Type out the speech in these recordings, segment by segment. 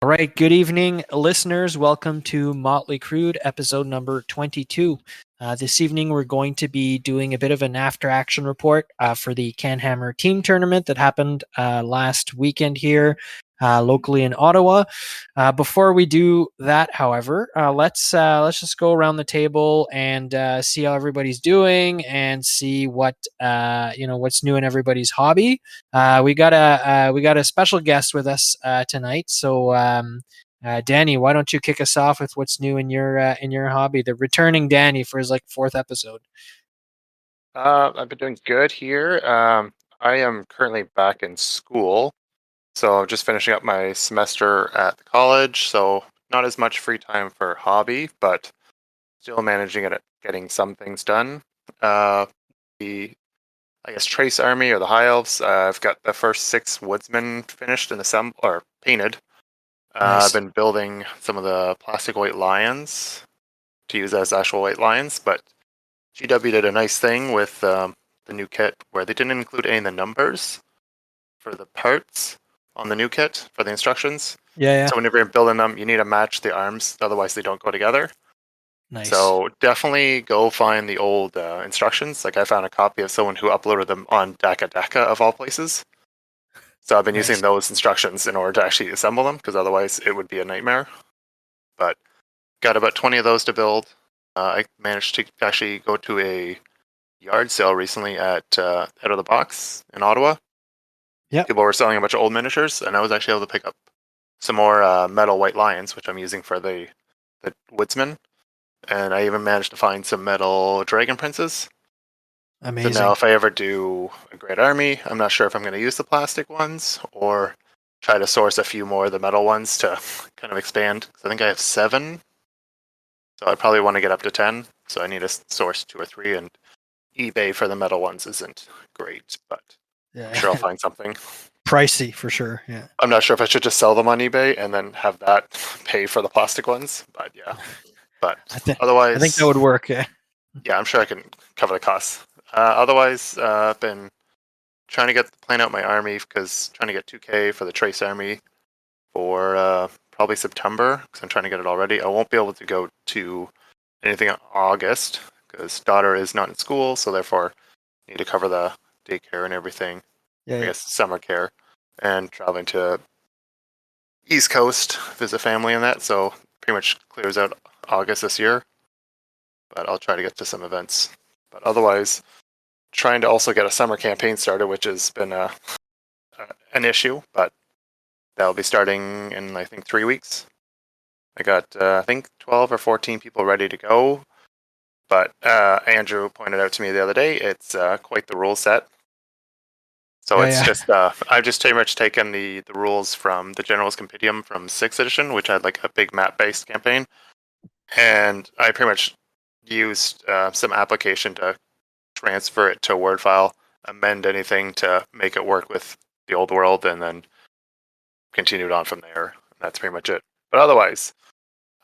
All right, good evening, listeners. Welcome to Motley Crude, episode number 22. This evening, we're going to be doing a bit of an after-action report for the Canhammer team tournament that happened last weekend here locally in Ottawa. Before we do that, however, let's just go around the table and see how everybody's doing and see what's new in everybody's hobby. We got a special guest with us tonight. So, Danny, why don't you kick us off with what's new in your hobby? The returning Danny for his fourth episode. I've been doing good here. I am currently back in school, so I'm just finishing up my semester at the college. So not as much free time for hobby, but still managing it at getting some things done. The I guess Trace Army or the High Elves. I've got the first 6 woodsmen finished and assembled or painted. I've Nice. been building some of the plastic white lions to use as actual white lions, but GW did a nice thing with the new kit where they didn't include any of the numbers for the parts on the new kit for the instructions. Yeah. So whenever you're building them, you need to match the arms, otherwise they don't go together. Nice. So definitely go find the old instructions. Like I found a copy of someone who uploaded them on Daka of all places. So I've been Nice. using those instructions in order to actually assemble them, because otherwise it would be a nightmare. But got about 20 of those to build. I managed to actually go to a yard sale recently at Out of the Box in Ottawa. Yeah. People were selling a bunch of old miniatures, and I was actually able to pick up some more metal white lions, which I'm using for the woodsman. And I even managed to find some metal dragon princes. Amazing. So now if I ever do a great army, I'm not sure if I'm going to use the plastic ones or try to source a few more of the metal ones to kind of expand. I think I have 7. So I probably want to get up to 10. So I need to source 2 or 3, and eBay for the metal ones isn't great, but Yeah. I'm sure I'll find something. Pricey for sure. Yeah. I'm not sure if I should just sell them on eBay and then have that pay for the plastic ones, but yeah. But I think otherwise, that would work. Yeah. yeah, I'm sure I can cover the costs. Otherwise, I've been trying to plan out my army, because trying to get 2K for the Trace Army for probably September, because I'm trying to get it already. I won't be able to go to anything in August because daughter is not in school, so therefore need to cover the daycare and everything. Yeah. I guess summer care, and traveling to East Coast, visit family and that. So pretty much clears out August this year. But I'll try to get to some events. But otherwise, trying to also get a summer campaign started, which has been an issue. But that'll be starting in I think 3 weeks. I got I think 12 or 14 people ready to go. But Andrew pointed out to me the other day, it's quite the rule set. So it's just I've just pretty much taken the rules from the General's Compendium from 6th edition, which had like a big map-based campaign, and I pretty much used some application to transfer it to a Word file, amend anything to make it work with the old world, and then continued on from there. That's pretty much it. But otherwise,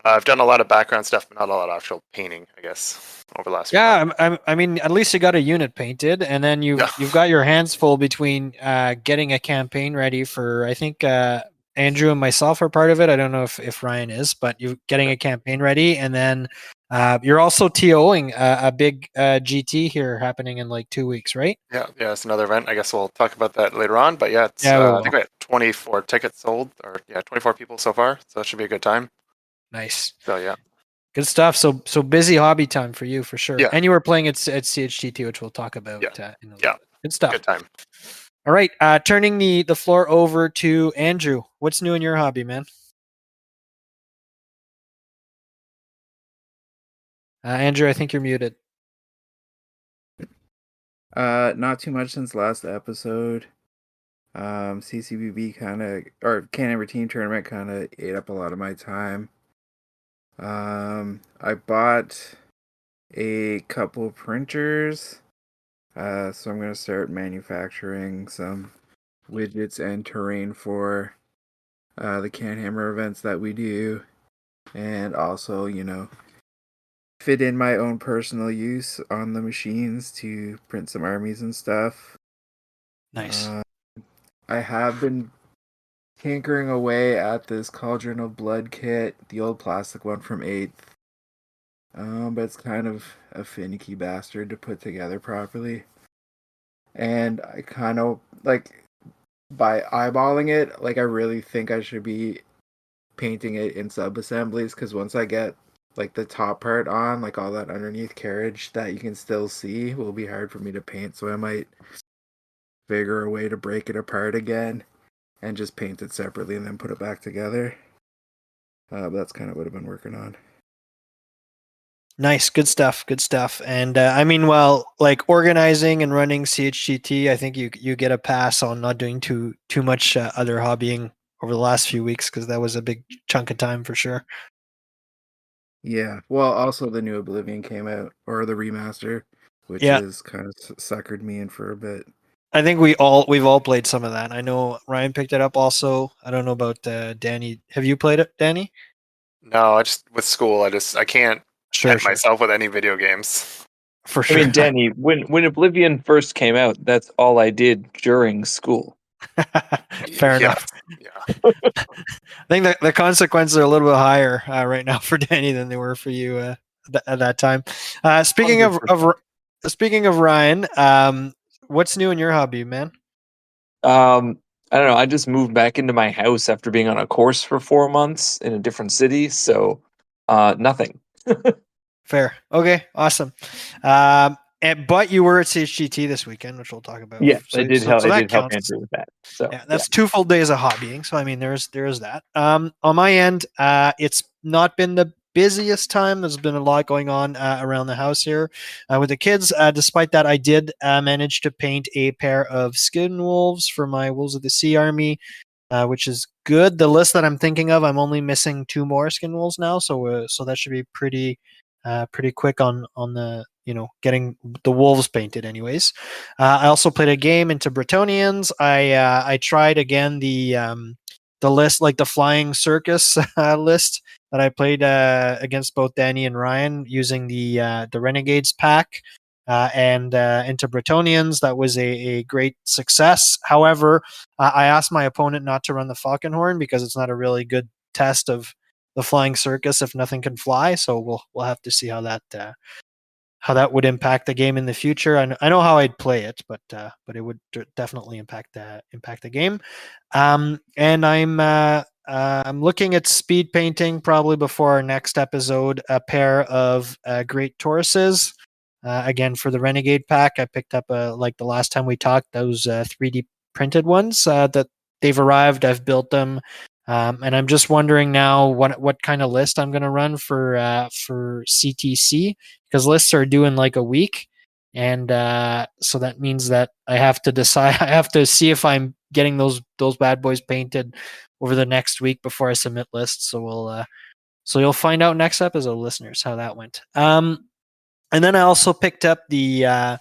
I've done a lot of background stuff, but not a lot of actual painting, I guess, over the last few months. I mean, at least you got a unit painted, and then you've got your hands full between getting a campaign ready for. I think Andrew and myself are part of it. I don't know if Ryan is, but you're getting a campaign ready, and then you're also TOing a big GT here happening in like 2 weeks, right? Yeah, it's another event. I guess we'll talk about that later on. But yeah, it's, Yeah, we I will. think we had 24 tickets sold, or 24 people so far. So that should be a good time. Nice. So yeah, Good stuff. So busy hobby time for you for sure. Yeah. And you were playing at CHTT, which we'll talk about in a little bit. Good stuff. good time. All right. Turning the floor over to Andrew. What's new in your hobby, man? Andrew, I think you're muted. Not too much since last episode. CCBB or Canada Team Tournament kind of ate up a lot of my time. I bought a couple printers. So I'm gonna start manufacturing some widgets and terrain for the Canhammer events that we do, and also, fit in my own personal use on the machines to print some armies and stuff. Nice. I have been tinkering away at this Cauldron of Blood kit, the old plastic one from 8th. But it's kind of a finicky bastard to put together properly. And I kind of, like, by eyeballing it, like, I really think I should be painting it in sub-assemblies, because once I get, like, the top part on, like, all that underneath carriage that you can still see will be hard for me to paint, so I might figure a way to break it apart again and just paint it separately and then put it back together. But that's kind of what I've been working on. Nice, good stuff, good stuff. And I mean, well, like organizing and running CHTT, I think you get a pass on not doing too much other hobbying over the last few weeks, because that was a big chunk of time for sure. Yeah, well, also the new Oblivion came out, or the remaster, which Yeah. has kind of suckered me in for a bit. I think we've all played some of that. I know Ryan picked it up also. I don't know about Danny. Have you played it, Danny? No, I just with school, I can't Sure, tempt myself with any video games. for I sure. mean, Danny, when Oblivion first came out, that's all I did during school. Fair Yeah, enough. Yeah. I think that the consequences are a little bit higher right now for Danny than they were for you at that time. Speaking of 100%. speaking of Ryan, what's new in your hobby, man? I don't know. I just moved back into my house after being on a course for 4 months in a different city, so nothing. Fair. Okay. Awesome. But you were at CHTT this weekend, which we'll talk about. Yeah, So, I did so, help. so I that did help counts. Andrew with that. So Yeah, that's 2 full days of hobbying. So I mean, there is that. On my end, it's not been the busiest time. There's been a lot going on around the house here with the kids. Despite that, I did manage to paint a pair of skin wolves for my Wolves of the Sea army, which is good. The list that I'm thinking of, I'm only missing 2 more skin wolves now, so that should be pretty quick on the getting the wolves painted. Anyways, I also played a game into Bretonians. I tried again the list, like the flying circus list that I played against both Danny and Ryan using the Renegades pack. And into Bretonians, that was a great success. However, I asked my opponent not to run the Falconhorn because it's not a really good test of the flying circus if nothing can fly. So we'll have to see how that would impact the game in the future. I know how I'd play it, but it would definitely impact the game. And I'm looking at speed painting probably before our next episode a pair of great Tauruses. Again, for the Renegade pack, I picked up like the last time we talked, those 3D printed ones that they've arrived. I've built them. And I'm just wondering now what kind of list I'm going to run for CTC, because lists are due in like a week, and so that means that I have to decide. I have to see if I'm getting those bad boys painted over the next week before I submit lists. So you'll find out next episode, listeners, how that went. And then I also picked up the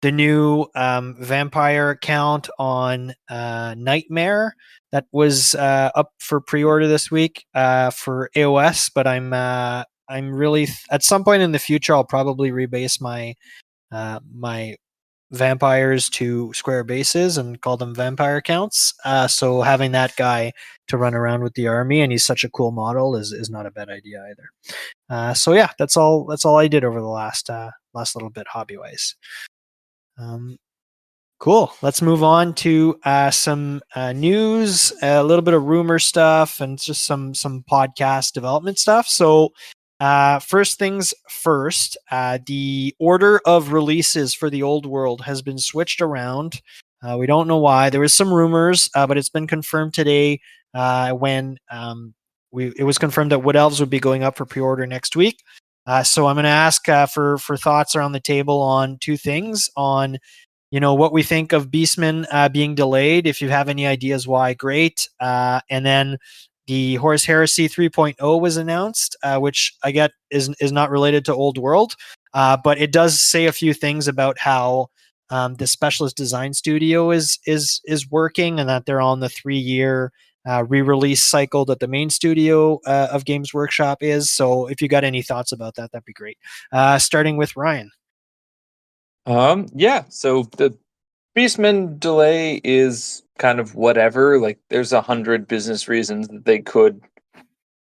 new vampire account on Nightmare that was up for pre-order this week for AOS. But I'm really at some point in the future I'll probably rebase my vampires to square bases and call them vampire accounts. So having that guy to run around with the army, and he's such a cool model, is not a bad idea either. So yeah, that's all I did over the last little bit hobby wise. Cool. Let's move on to some news, a little bit of rumor stuff, and just some podcast development stuff. So, first things first, the order of releases for the old world has been switched around. We don't know why. There was some rumors, but it's been confirmed today when it was confirmed that Wood Elves would be going up for pre-order next week. So I'm going to ask for thoughts around the table on 2 things: on what we think of Beastman being delayed. If you have any ideas why, great. And then the Horus Heresy 3.0 was announced, which I get is not related to Old World, but it does say a few things about how the Specialist Design Studio is working, and that they're on the 3-year re-release cycle that the main studio of Games Workshop is. So if you got any thoughts about that, that'd be great. Starting with Ryan. Yeah. So Beastman delay is kind of whatever. Like, there's 100 business reasons that they could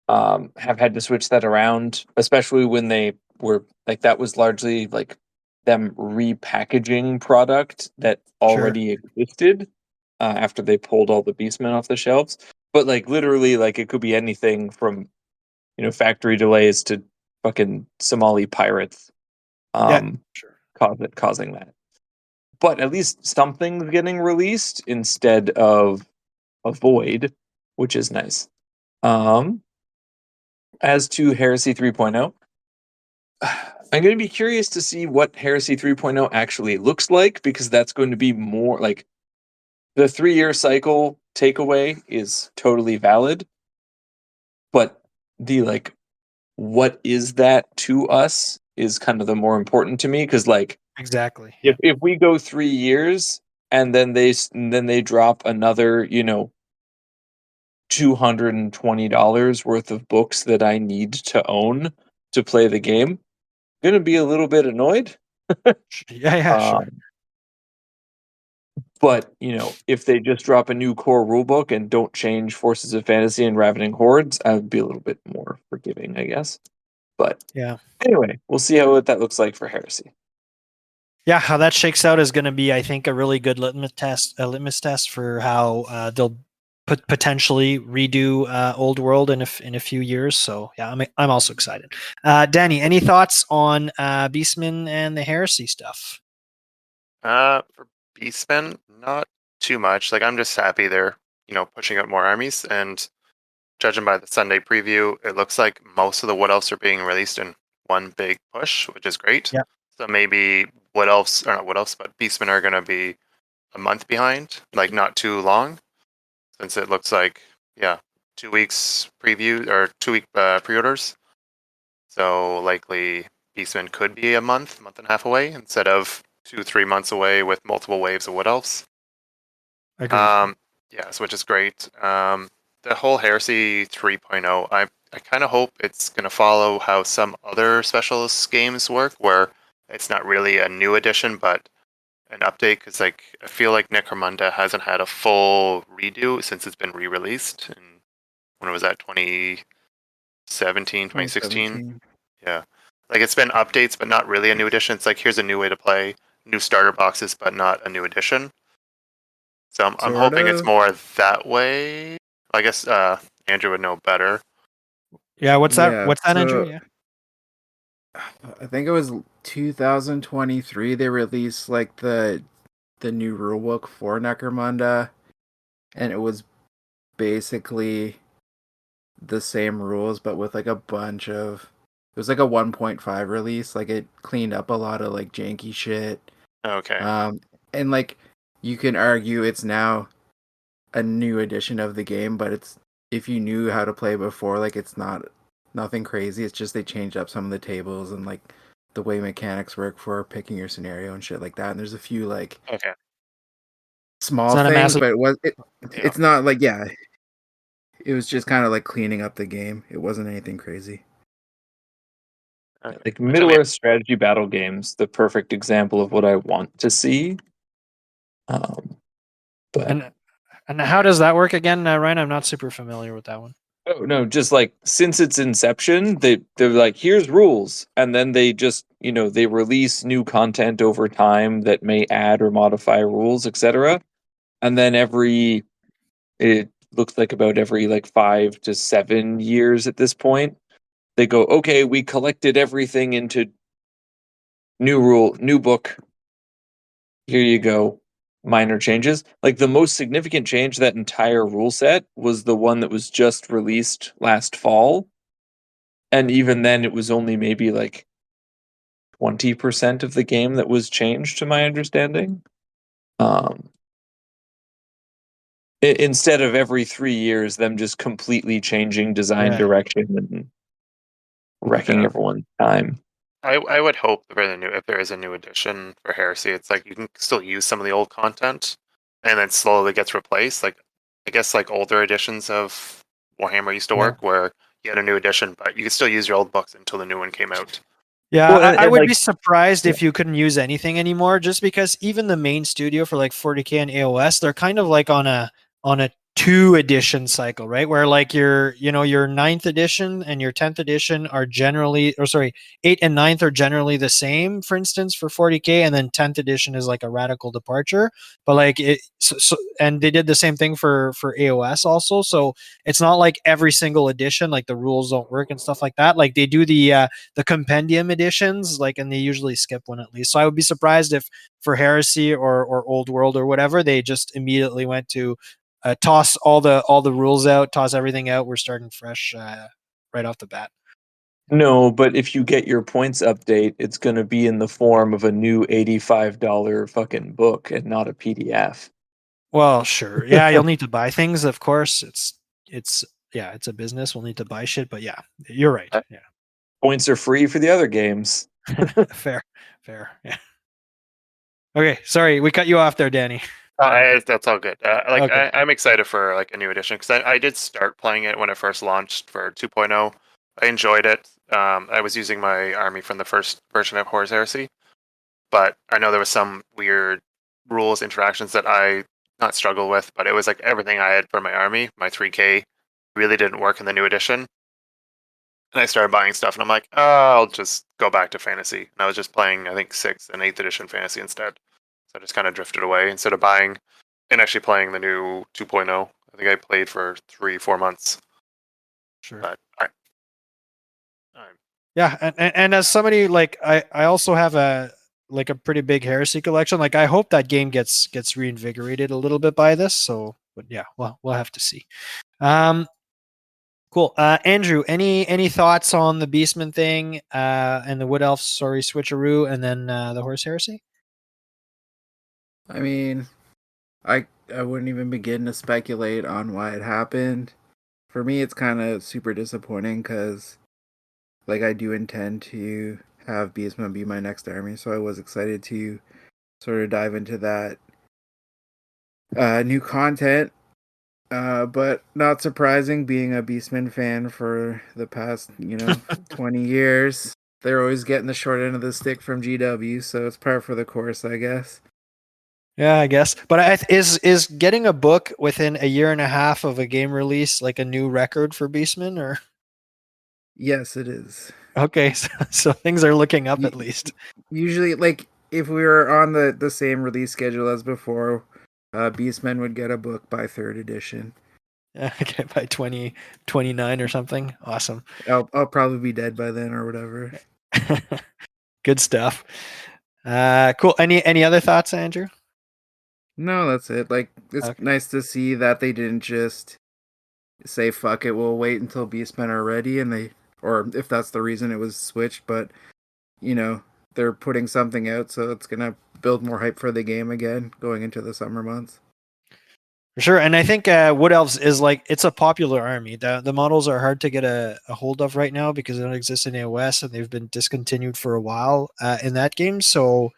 have had to switch that around, especially when they were like that was largely like them repackaging product that Sure. already existed after they pulled all the Beastmen off the shelves. But like literally, like it could be anything from factory delays to fucking Somali pirates Yeah. um, Sure. causing that. But at least something's getting released instead of a void, which is nice. As to Heresy 3.0, I'm going to be curious to see what Heresy 3.0 actually looks like, because that's going to be more like the 3-year cycle takeaway is totally valid, but the like what is that to us is kind of the more important to me, because like Exactly. if we go 3 years and then they drop another $220 worth of books that I need to own to play the game, I'm gonna be a little bit annoyed. Yeah. Yeah. Sure. But if they just drop a new core rulebook and don't change Forces of Fantasy and Ravening Hordes, I would be a little bit more forgiving, I guess. But Yeah. anyway, we'll see what that looks like for Heresy. Yeah, how that shakes out is going to be, I think, a really good litmus test for how they'll potentially redo Old World in a few years. So yeah, I'm also excited. Danny, any thoughts on Beastman and the Heresy stuff? For Beastmen, not too much. Like I'm just happy they're pushing out more armies, and judging by the Sunday preview, it looks like most of the Wood Elves are being released in one big push, which is great. Yeah. So maybe Wood Elves, or not Wood Elves, but Beastmen are going to be a month behind, like not too long, since it looks like 2 weeks preview or 2 week pre-orders. So likely Beastmen could be a month and a half away instead of 2-3 months away with multiple waves of Wood Elves. Agreed. Yes, which is great. The whole Heresy 3.0, I kind of hope it's going to follow how some other specialist games work, where it's not really a new edition, but an update. Because like I feel like Necromunda hasn't had a full redo since it's been re-released. And when was that? 2017, 2016? 2017. Yeah, like it's been updates, but not really a new edition. It's like here's a new way to play, new starter boxes, but not a new edition. So I'm Sort hoping it's of. more that way. I guess Andrew would know better. Yeah. What's that? Yeah. What's that, Andrew? So Yeah. I think it was 2023 they released like the new rulebook for Necromunda, and it was basically the same rules but with like a bunch of, it was like a 1.5 release. Like it cleaned up a lot of like janky shit. Okay. And like you can argue it's now a new edition of the game, but it's, if you knew how to play before, like it's not nothing crazy. It's just they changed up some of the tables and like the way mechanics work for picking your scenario and shit like that. And there's a few like Okay. It's small not a things, massive. but Yeah. it's not like, yeah, it was just kind of like cleaning up the game. It wasn't anything crazy. Okay. Like Which I Middle mean, Earth strategy battle games, the perfect example of what I want to see. But And how does that work again, Ryan? I'm not super familiar with that one. oh no, just like since its inception, they're like, here's rules, and then they just they release new content over time that may add or modify rules, etc. And then it looks like about every like 5 to 7 years at this point, they go, okay, we collected everything into new book. Here you go. Minor changes. Like the most significant change to that entire rule set was the one that was just released last fall. And even then it was only maybe like 20% of the game that was changed, to my understanding. Instead of every 3 years, them just completely changing design Yeah. direction and wrecking yeah. everyone's time. I would hope for the new, if there is a new edition for Heresy, it's like you can still use some of the old content, and then slowly gets replaced. Like I guess like older editions of Warhammer used to Yeah. work, where you had a new edition, but you could still use your old books until the new one came out. Yeah, Well, I and would like, be surprised yeah. if you couldn't use anything anymore, just because even the main studio for like 40K and AOS, they're kind of like on a 2 edition cycle, right? Where like your ninth edition and your 10th edition are generally, or sorry, 8th and ninth are generally the same, for instance, for 40K, and then 10th edition is like a radical departure. But like and they did the same thing for AOS also. So it's not like every single edition, like the rules don't work and stuff like that. Like they do the compendium editions, like, and they usually skip one at least. So I would be surprised if for Heresy or Old World or whatever, they just immediately went to toss all the rules out, toss everything out. We're starting fresh right off the bat. No, but if you get your points update, it's going to be in the form of a new $85 fucking book and not a PDF. Well, sure, yeah, you'll need to buy things, of course. It's yeah, it's a business. We'll need to buy shit, but yeah, you're right. Uh, Yeah, Points are free for the other games. fair, fair. Yeah. Okay, sorry, we cut you off there, Danny. That's all good. Okay. I'm excited for like a new edition because I did start playing it when it first launched for 2.0. I enjoyed it. I was using my army from the first version of Horus Heresy, but I know there was some weird rules interactions that I not struggle with, but it was like everything I had for my army, my 3K, really didn't work in the new edition. And I started buying stuff, and I'm like, oh, I'll just go back to fantasy. And I was just playing, I think, 6th and 8th edition fantasy instead. So I just kind of drifted away instead of buying and actually playing the new 2.0. I think I played for 3-4 months. Sure. But Yeah, and as somebody like I also have a like a pretty big heresy collection. Like I hope that game gets reinvigorated a little bit by this. So, but yeah, well, we'll have to see. Um, cool. Andrew, any thoughts on the Beastman thing, and the Wood Elf sorry switcheroo, and then the Horse Heresy? I mean, I wouldn't even begin to speculate on why it happened. For me, it's kind of super disappointing because, like, I do intend to have Beastman be my next army, so I was excited to sort of dive into that new content. But not surprising, being a Beastman fan for the past, 20 years. They're always getting the short end of the stick from GW, so it's par for the course, I guess. Yeah, I guess. But is getting a book within a year and a half of a game release like a new record for Beastman, or Yes, it is. okay, so things are looking up at U- least. Usually, like, if we were on the same release schedule as before, Beastmen would get a book by third edition. Okay, by 2029 or something. Awesome. I'll probably be dead by then or whatever. Good stuff. Cool. Any other thoughts, Andrew? No, that's it. Like, it's Okay. nice to see that they didn't just say fuck it, we'll wait until Beastmen are ready, and they, or if that's the reason it was switched, but they're putting something out, so it's gonna build more hype for the game again going into the summer months. For sure. And I think Wood Elves is like, it's a popular army. The models are hard to get a hold of right now because they don't exist in AOS and they've been discontinued for a while in that game. So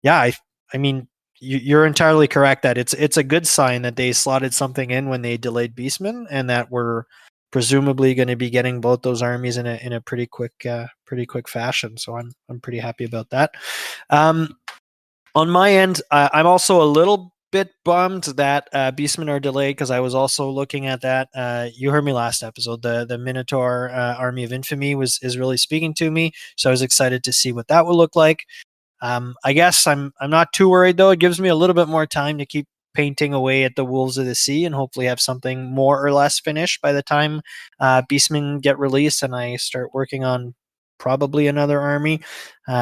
yeah, I mean, you're entirely correct that it's a good sign that they slotted something in when they delayed Beastman, and that we're presumably going to be getting both those armies in a pretty quick fashion. So I'm pretty happy about that. On my end, I'm also a little bit bummed that Beastmen are delayed because I was also looking at that. You heard me last episode. The Minotaur Army of Infamy is really speaking to me, so I was excited to see what that would look like. I guess I'm not too worried though. It gives me a little bit more time to keep painting away at the Wolves of the Sea and hopefully have something more or less finished by the time Beastmen get released and I start working on probably another army.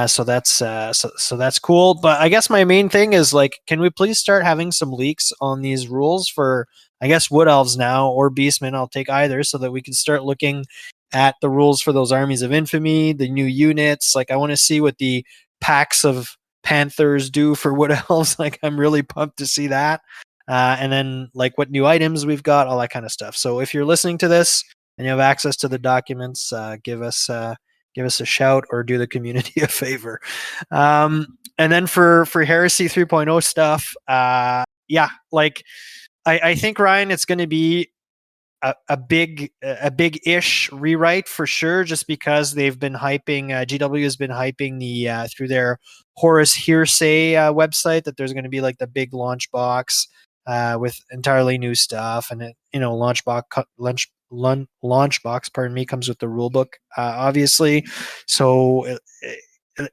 So that's cool. But I guess my main thing is like, can we please start having some leaks on these rules for I guess Wood Elves now or Beastmen? I'll take either so that we can start looking at the rules for those armies of infamy, the new units. Like I want to see what the packs of Panthers do for Wood Elves. Like I'm really pumped to see that. And then like what new items we've got, all that kind of stuff. So if you're listening to this and you have access to the documents, give us a shout or do the community a favor. And then for Heresy 3.0 stuff, yeah, like I think Ryan, it's going to be a big-ish rewrite for sure, just because they've been hyping. GW has been hyping the through their Horus Hearsay website that there's going to be like the big launch box with entirely new stuff, and launch box. Pardon me, comes with the rule book, obviously. So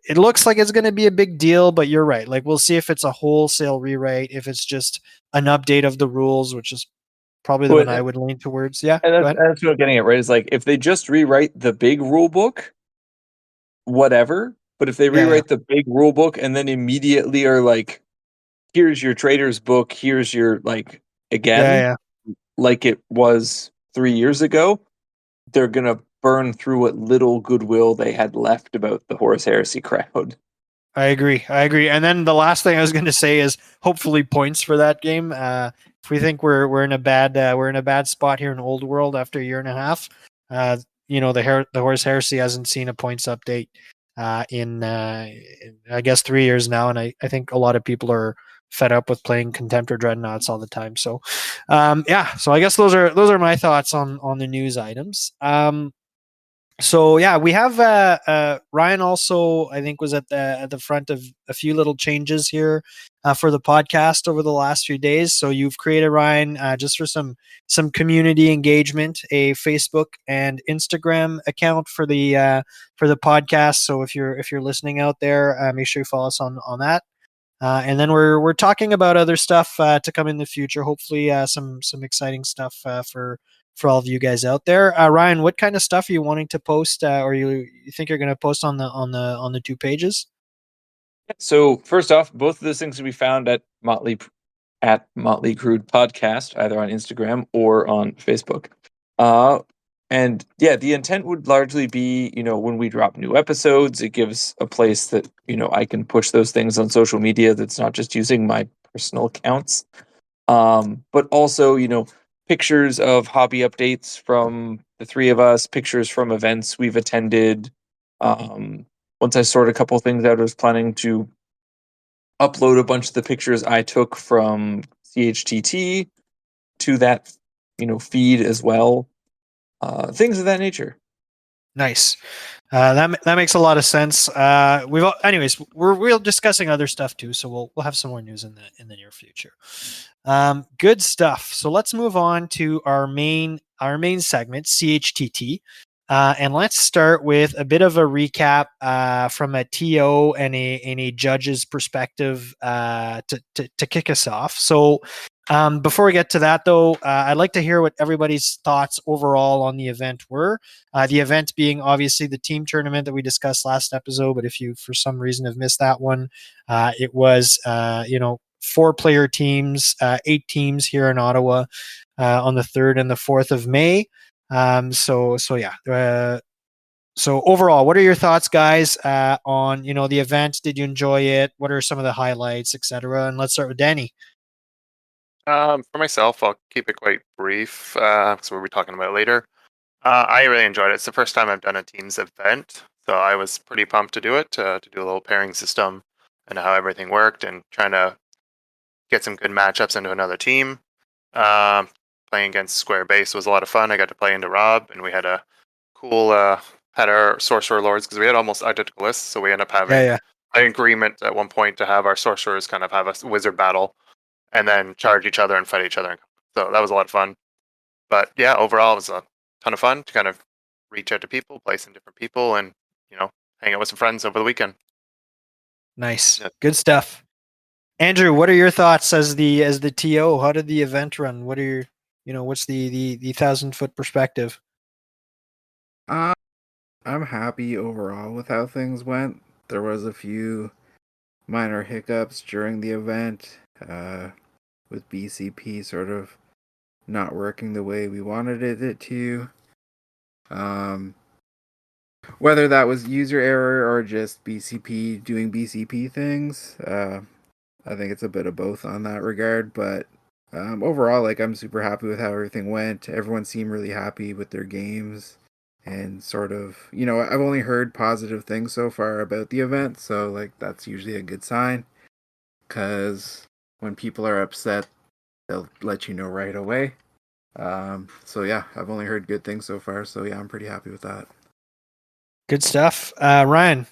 it looks like it's going to be a big deal, but you're right. Like, we'll see if it's a wholesale rewrite, if it's just an update of the rules, which is probably the Well, one I would lean towards. Yeah, and go ahead. that's what I'm getting at, right? Is like if they just rewrite the big rule book, whatever. But if they Yeah, yeah, rewrite the big rule book and then immediately are like, here's your trader's book, here's your like yeah, again, yeah. like it was 3 years ago, they're gonna burn through what little goodwill they had left about the Horus Heresy crowd. I agree. And then the last thing I was going to say is hopefully points for that game. If we think we're in a bad spot here in Old World after a year and a half, the Horse Heresy hasn't seen a points update in I guess 3 years now, and I think a lot of people are fed up with playing Contempt or Dreadnoughts all the time. So yeah, so I guess those are my thoughts on the news items. So yeah, we have Ryan also. I think was at the front of a few little changes here for the podcast over the last few days. So you've created, Ryan, just for some community engagement, a Facebook and Instagram account for the podcast. So if you're listening out there, make sure you follow us on that. And then we're talking about other stuff to come in the future. Hopefully, some exciting stuff for all of you guys out there. Ryan, what kind of stuff are you wanting to post, or you think you're going to post on the two pages? So first off, both of those things can be found at Motley Crude Podcast, either on Instagram or on Facebook. And yeah, the intent would largely be, when we drop new episodes, it gives a place that, I can push those things on social media that's not just using my personal accounts. But also, pictures of hobby updates from the three of us, pictures from events we've attended. Once I sort a couple things out, I was planning to upload a bunch of the pictures I took from CHTT to that, feed as well. Things of that nature. Nice. That makes a lot of sense. Anyways, we're discussing other stuff too, so we'll have some more news in the near future. Good stuff. So let's move on to our main segment, CHTT. And let's start with a bit of a recap from a TO and a judge's perspective to kick us off. So before we get to that, though, I'd like to hear what everybody's thoughts overall on the event were. The event being obviously the team tournament that we discussed last episode, but if you for some reason have missed that one, it was 4-player teams, 8 teams here in Ottawa on the 3rd and the 4th of May. So yeah. So overall, what are your thoughts, guys, on the event? Did you enjoy it? What are some of the highlights, etc.? And let's start with Danny. For myself, I'll keep it quite brief because we'll be talking about it later. I really enjoyed it. It's the first time I've done a teams event, so I was pretty pumped to do it, to do a little pairing system and how everything worked, and trying to get some good matchups into another team. Playing against Square Base was a lot of fun. I got to play into Rob, and we had a cool had our sorcerer lords because we had almost identical lists, so we ended up having Yeah. an agreement at one point to have our sorcerers kind of have a wizard battle and then charge each other and fight each other. So that was a lot of fun. But yeah, overall, it was a ton of fun to kind of reach out to people, play some different people, and hang out with some friends over the weekend. Nice. Yeah. Good stuff. Andrew, what are your thoughts as the TO? How did the event run? What are what's the 1,000-foot perspective? I'm happy overall with how things went. There was a few minor hiccups during the event, with BCP sort of not working the way we wanted it to. Whether that was user error or just BCP doing BCP things, I think it's a bit of both on that regard. But overall, I'm super happy with how everything went. Everyone seemed really happy with their games. And sort of, I've only heard positive things so far about the event, so that's usually a good sign. Because when people are upset, they'll let you know right away. So yeah, I've only heard good things so far. So yeah, I'm pretty happy with that. Good stuff. Ryan.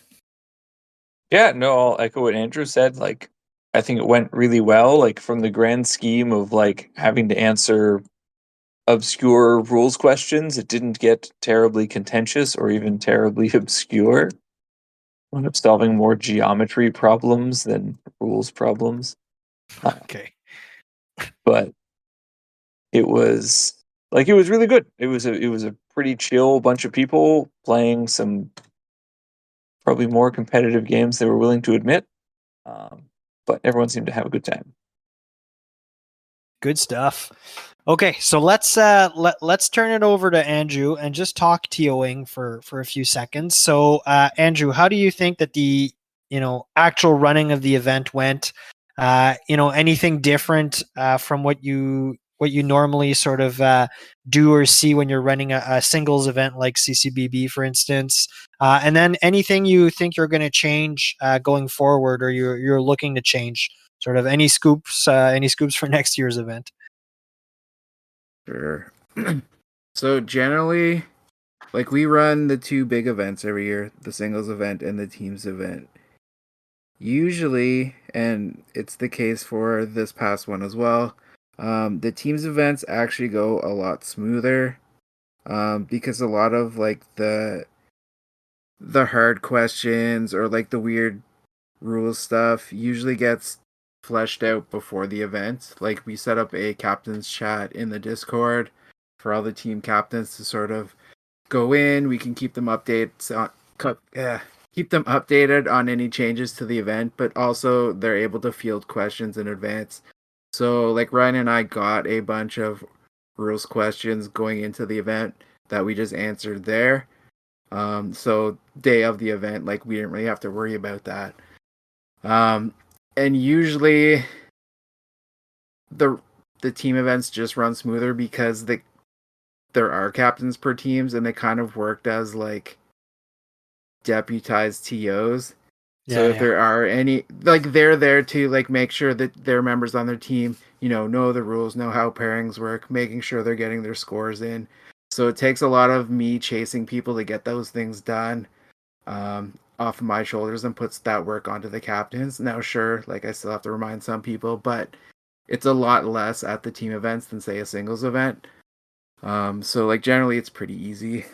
Yeah, no, I'll echo what Andrew said. Like, I think it went really well. Like, from the grand scheme of like having to answer obscure rules questions, it didn't get terribly contentious or even terribly obscure. Wound up solving more geometry problems than rules problems. Okay. But it was it was really good. It was a pretty chill bunch of people playing some probably more competitive games they were willing to admit. But everyone seemed to have a good time. Good stuff. Okay, so let's turn it over to Andrew and just talk TOing for a few seconds. So Andrew, how do you think that the actual running of the event went? Anything different from what you normally sort of do or see when you're running a singles event like CCBB, for instance? And then anything you think you're going to change going forward, or you're looking to change? Sort of any scoops for next year's event? Sure. So generally, like we run the two big events every year, the singles event and the teams event. Usually, and it's the case for this past one as well, the teams events actually go a lot smoother, because a lot of like the hard questions or like the weird rules stuff usually gets fleshed out before the event. Like we set up a captain's chat in the Discord for all the team captains to sort of go in. We can keep them keep them updated on any changes to the event, but also they're able to field questions in advance. So like Ryan and I got a bunch of rules questions going into the event that we just answered there. So day of the event, like we didn't really have to worry about that. And usually the the team events just run smoother because there are captains per teams and they kind of worked as like deputized TOs. So if Yeah. there are any, like they're there to like make sure that their members on their team, know the rules, know how pairings work, making sure they're getting their scores in. So it takes a lot of me chasing people to get those things done, off of my shoulders, and puts that work onto the captains. Now, sure, like I still have to remind some people, but it's a lot less at the team events than say a singles event. So like generally it's pretty easy.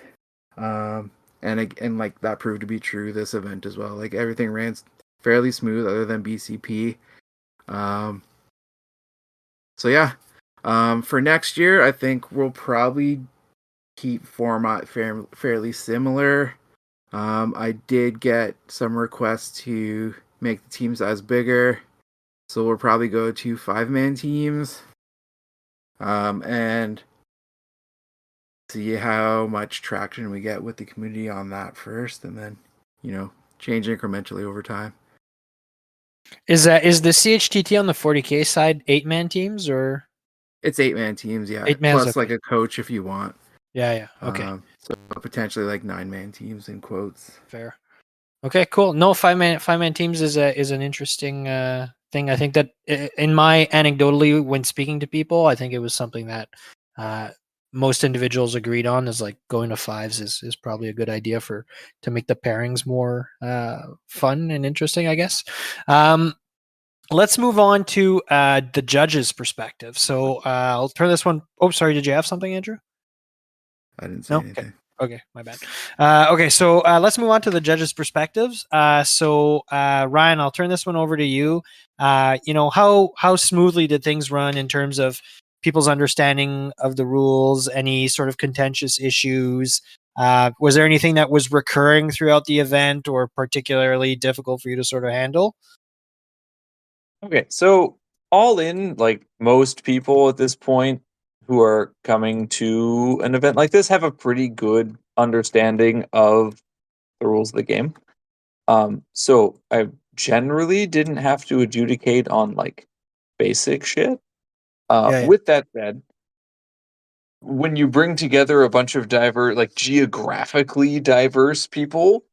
And like that proved to be true this event as well. Like everything ran fairly smooth other than BCP. Um, so yeah. For next year, I think we'll probably keep format fairly similar. I did get some requests to make the team size bigger, so we'll probably go to 5-man teams. And see how much traction we get with the community on that first, and then change incrementally over time. Is the CHTT on the 40K side 8-man teams or It's 8-man teams, yeah, 8-man's? plus Okay. like a coach if you want. Yeah. Okay. So potentially like 9-man teams in quotes. Fair. Okay, cool. No, 5-man teams is an interesting thing. I think that in my anecdotally when speaking to people, I think it was something that most individuals agreed on, is like going to fives is probably a good idea to make the pairings more fun and interesting, I guess. Let's move on to the judges' perspective. So I'll turn this one. Oh, sorry. Did you have something, Andrew? I didn't say No. anything. Okay, my bad. Okay, so let's move on to the judges' perspectives. Ryan, I'll turn this one over to you. How smoothly did things run in terms of people's understanding of the rules? Any sort of contentious issues? Was there anything that was recurring throughout the event or particularly difficult for you to sort of handle? Okay, so all in, like most people at this point who are coming to an event like this have a pretty good understanding of the rules of the game. So I generally didn't have to adjudicate on like basic shit. Yeah. With that said, when you bring together a bunch of geographically diverse people,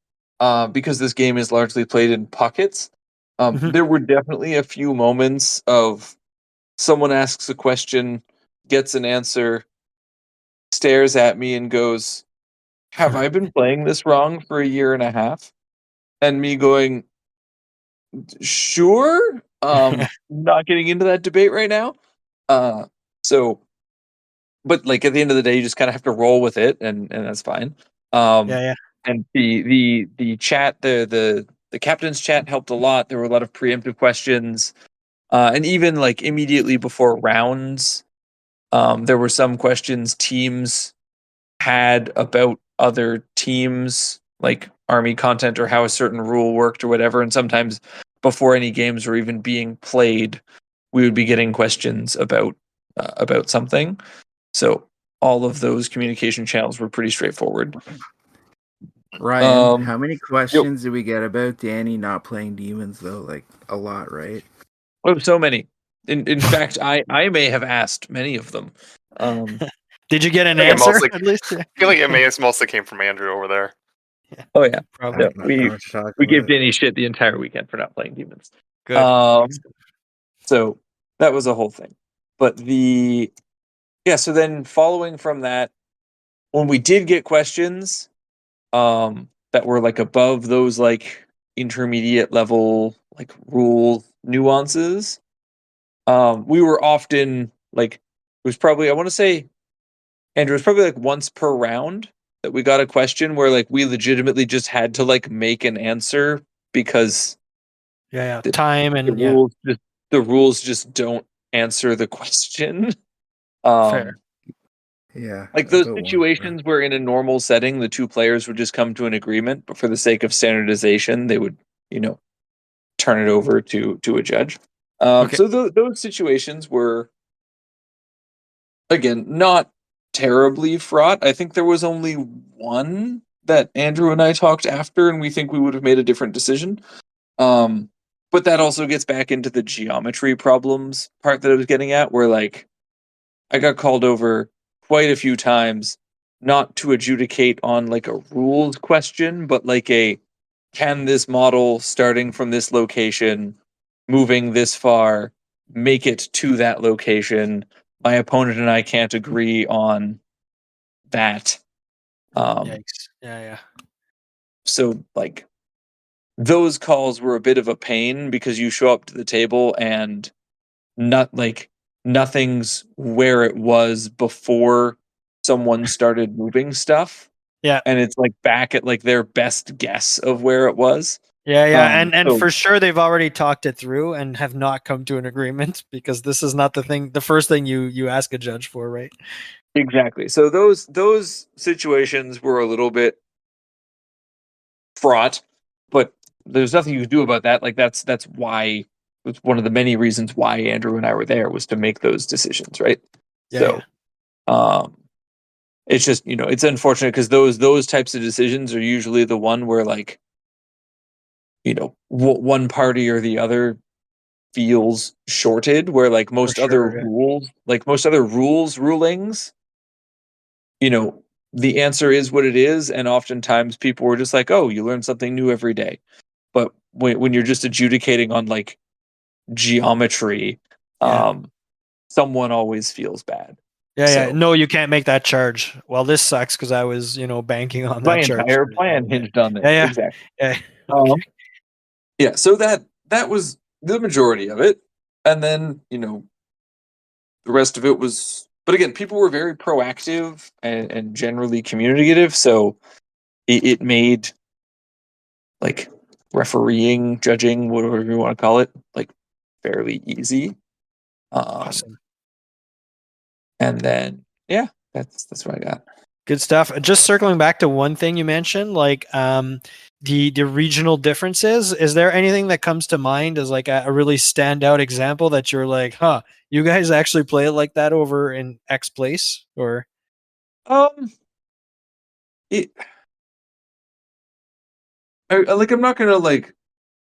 because this game is largely played in pockets, Mhm. there were definitely a few moments of someone asks a question, gets an answer, stares at me and goes, "Have I been playing this wrong for a year and a half?" And me going, "Sure." Not getting into that debate right now. Uh, so, but like at the end of the day, you just kind of have to roll with it, and that's fine. Um, Yeah, and the chat, the captain's chat helped a lot. There were a lot of preemptive questions, and even like immediately before rounds, there were some questions teams had about other teams, like army content or how a certain rule worked or whatever. And sometimes before any games were even being played, we would be getting questions about something. So all of those communication channels were pretty straightforward. Ryan, how many Yep. questions did we get about Danny not playing demons though? Like a lot, right? Oh, so many. In fact, I may have asked many of them. Did you get an I think it answer mostly- at least? I feel like it mostly came from Andrew over there. Oh yeah, Probably. yeah. Not shocked We about gave it. Danny shit the entire weekend for not playing demons. Good. So that was a whole thing. But so then following from that, when we did get questions that were like above those like intermediate level like rule nuances, we were often like, it was probably, I want to say, Andrew, it was probably like once per round that we got a question where like we legitimately just had to like make an answer because Yeah. the, Time the and rules just the rules just don't answer the question. fair. Yeah. Like those about once, situations where in a normal setting the two players would just come to an agreement, but for the sake of standardization, they would, turn it over to a judge. Okay. So those situations were again not terribly fraught. I think there was only one that Andrew and I talked after, and we think we would have made a different decision. But that also gets back into the geometry problems part that I was getting at, where like I got called over quite a few times, not to adjudicate on like a rules question, but like a, can this model starting from this location, moving this far, make it to that location? My opponent and I can't agree on that. Yikes. Yeah. So like those calls were a bit of a pain because you show up to the table and not like nothing's where it was before someone started moving stuff, Yeah. and it's like back at like their best guess of where it was. Yeah. And So for sure they've already talked it through and have not come to an agreement because this is not the first thing you ask a judge for, right? exactly. So those situations were a little bit fraught, but there's nothing you can do about that. Like that's why it's one of the many reasons why Andrew and I were there, was to make those decisions, right? Yeah. Um it's just, it's unfortunate because those types of decisions are usually the one where like, one party or the other feels shorted, where like For sure. Yeah. most other rules rulings, the answer is what it is, and oftentimes people were just like, oh, you learn something new every day. But when you're just adjudicating on like geometry, Yeah. someone always feels bad. Yeah. So No, you can't make that charge. Well, this sucks because I was, banking on my that charge. entire plan hinged on this. Yeah. Exactly. Yeah. Um, yeah, so that was the majority of it, and then the rest of it was. But again, people were very proactive and generally communicative, so it made like refereeing, judging, whatever you want to call it, like fairly easy. Awesome. And then that's what I got. Good stuff. Just circling back to one thing you mentioned, like the regional differences. Is there anything that comes to mind as like a really standout example that you're like, huh, you guys actually play it like that over in X place? Or Um, it, I'm not gonna like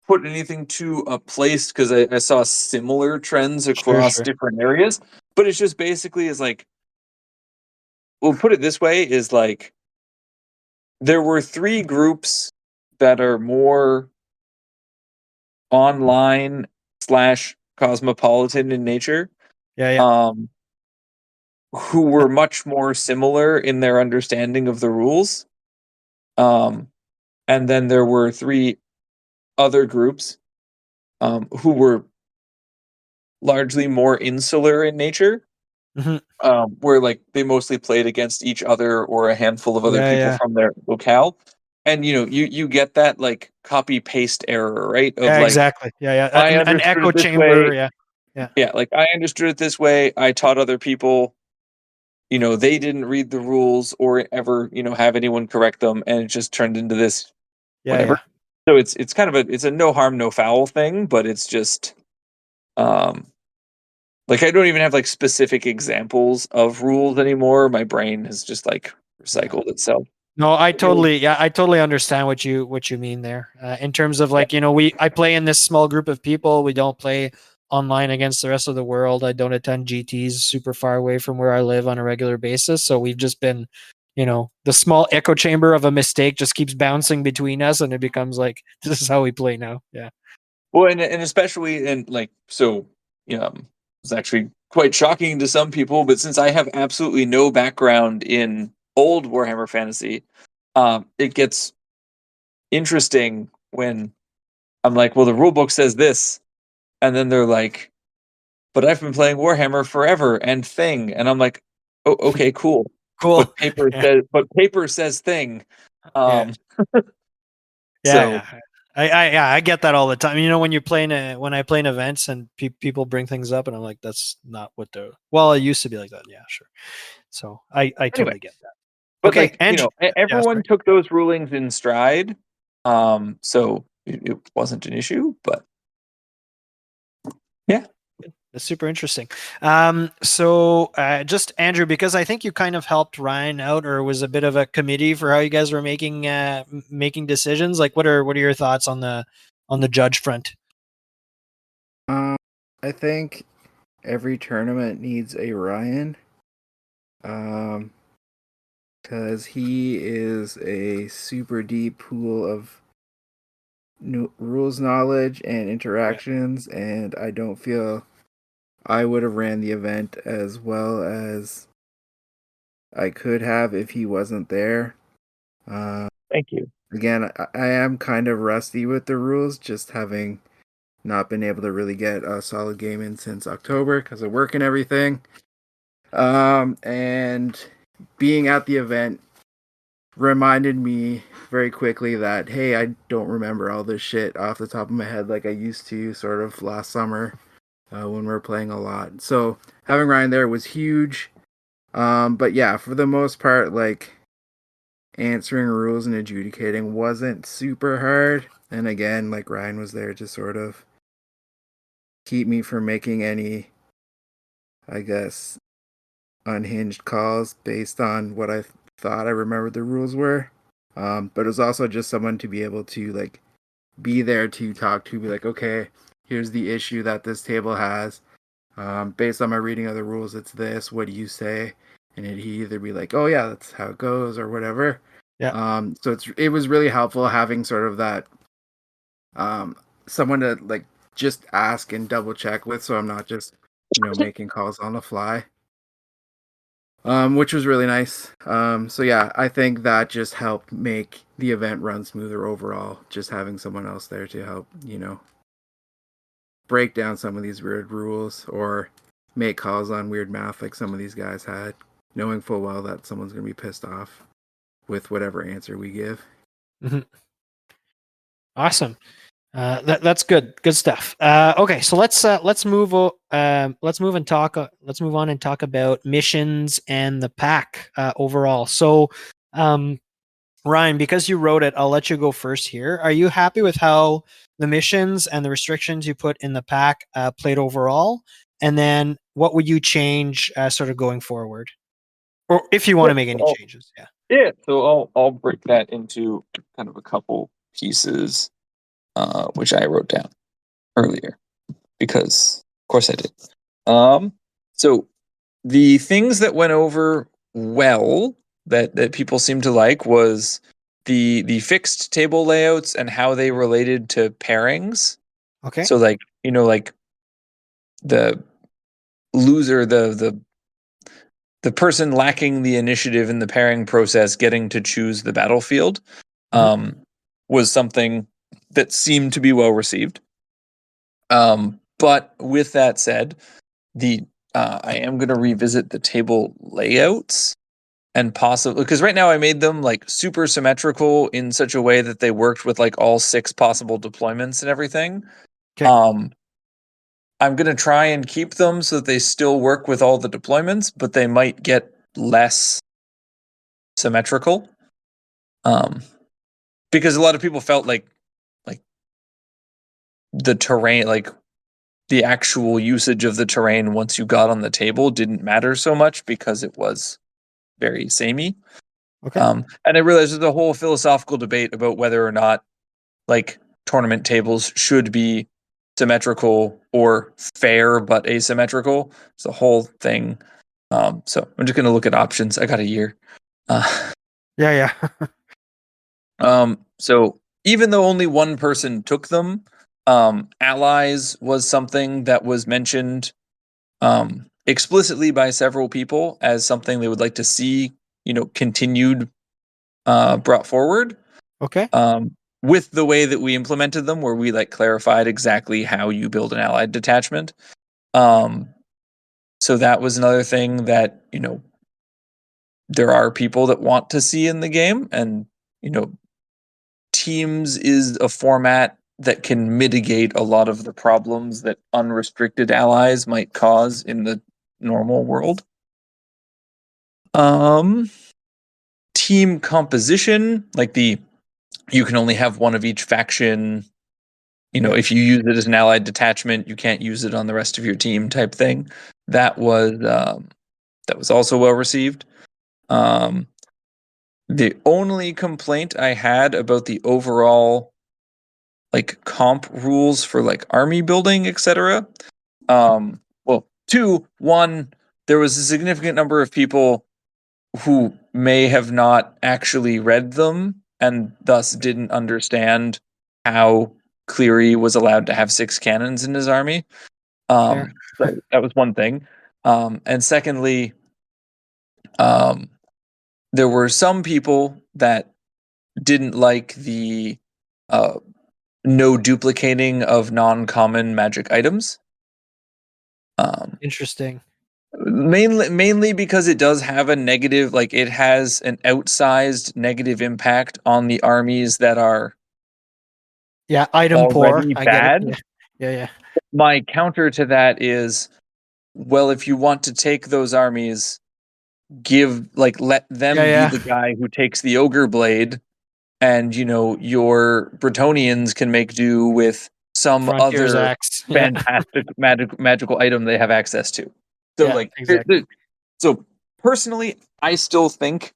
put anything to a place because I saw similar trends across sure. different areas, but it's just basically is like, we'll put it this way, is like there were three groups that are more online slash cosmopolitan in nature. Yeah. Um, who were much more similar in their understanding of the rules. And then there were 3 other groups who were largely more insular in nature, Mhm. where like they mostly played against each other or a handful of other Yeah, people yeah. from their locale. And you get that like copy paste error, right? Of Yeah, like, exactly. Yeah, yeah. I An understood echo it this chamber. way. Yeah, yeah, Yeah, like I understood it this way. I taught other people. They didn't read the rules or ever have anyone correct them, and it just turned into this yeah, whatever. yeah. So it's kind of a no harm no foul thing, but it's just um like I don't even have like specific examples of rules anymore. My brain has just like Yeah. recycled itself. No, I totally understand what you mean there. In terms of Yeah. like, I play in this small group of people. We don't play online against the rest of the world. I don't attend GTs super far away from where I live on a regular basis. So we've just been, the small echo chamber of a mistake just keeps bouncing between us, and it becomes like this is how we play now. Yeah. Well, and especially in like so, it's actually quite shocking to some people, but since I have absolutely no background in old Warhammer Fantasy, it gets interesting when I'm like, well, the rule book says this, and then they're like, but I've been playing Warhammer forever and thing, and I'm like, oh, okay, cool, Cool. Yeah. but paper says thing, Yeah. um, Yeah, so yeah. I get that all the time. When you're playing when I play in events and people bring things up, and I'm like, that's not what they're. Well, it used to be like that. Yeah, sure. So I anyway, totally get that. but Okay, like Andrew. Yeah, everyone sorry. took those rulings in stride, so it wasn't an issue, but yeah. That's super interesting. So just Andrew, because I think you kind of helped Ryan out, or was a bit of a committee for how you guys were making decisions. Like, what are your thoughts on the judge front? I think every tournament needs a Ryan. Because he is a super deep pool of rules knowledge and Yeah. interactions, and I don't feel I would have ran the event as well as I could have if he wasn't there. Uh, Thank you. Again, I am kind of rusty with the rules, just having not been able to really get a solid game in since October because of work and everything. And being at the event reminded me very quickly that, hey, I don't remember all this shit off the top of my head like I used to sort of last summer when we were playing a lot. So having Ryan there was huge. But yeah, for the most part, like answering rules and adjudicating wasn't super hard. And again, like Ryan was there to sort of keep me from making any, I guess, unhinged calls based on what I thought I remembered the rules were. But it was also just someone to be able to like be there to talk to, be like, okay, here's the issue that this table has. Based on my reading of the rules, it's this. What do you say? And he'd either be like, oh yeah, that's how it goes, or whatever. Yeah. So it was really helpful having sort of that um someone to like just ask and double check with, so I'm not just making calls on the fly. Which was really nice. So yeah, I think that just helped make the event run smoother overall. Just having someone else there to help, break down some of these weird rules or make calls on weird math like some of these guys had, knowing full well that someone's gonna be pissed off with whatever answer we give. Mhm. Awesome. That's good. Good stuff. Okay, so let's move. Let's move and talk. Let's move on and talk about missions and the pack overall. So, um, Ryan, because you wrote it, I'll let you go first here. Are you happy with how the missions and the restrictions you put in the pack played overall? And then, what would you change, sort of going forward, or if you want Yeah, to make any so changes? Yeah. so I'll break that into kind of a couple pieces, which I wrote down earlier because, of course, I did. So the things that went over well that people seemed to like was the fixed table layouts and how they related to pairings. Okay. So like like the loser the the person lacking the initiative in the pairing process getting to choose the battlefield was something that seemed to be well received. But with that said, I am going to revisit the table layouts and possibly, because right now I made them like super symmetrical in such a way that they worked with like all 6 possible deployments and everything. Okay. I'm going to try and keep them so that they still work with all the deployments, but they might get less symmetrical. Because a lot of people felt like the terrain, like the actual usage of the terrain once you got on the table didn't matter so much because it was very samey. Okay. And I realized there's a whole philosophical debate about whether or not like tournament tables should be symmetrical or fair but asymmetrical. It's a whole thing. So I'm just going to look at options. I got a year. Yeah. So even though only one person took them, allies was something that was mentioned explicitly by several people as something they would like to see, continued brought forward. Okay. With the way that we implemented them, where we like clarified exactly how you build an allied detachment. So that was another thing that, there are people that want to see in the game, and, teams is a format that can mitigate a lot of the problems that unrestricted allies might cause in the normal world. Team composition, like you can only have one of each faction. If you use it as an allied detachment, you can't use it on the rest of your team type thing. That was also well received. The only complaint I had about the overall like comp rules for like army building, etc. Well, one, there was a significant number of people who may have not actually read them and thus didn't understand how Cleary was allowed to have 6 cannons in his army. So that was one thing. And secondly, there were some people that didn't like the no duplicating of non-common magic items. Interesting. Mainly because it does have a negative, like it has an outsized negative impact on the armies that are item poor. already I bad. get it. Yeah. My counter to that is, well, if you want to take those armies, let them be the guy who takes the ogre blade, and your Bretonians can make do with some Frontier's other axe. fantastic magical item they have access to. So exactly. So personally, I still think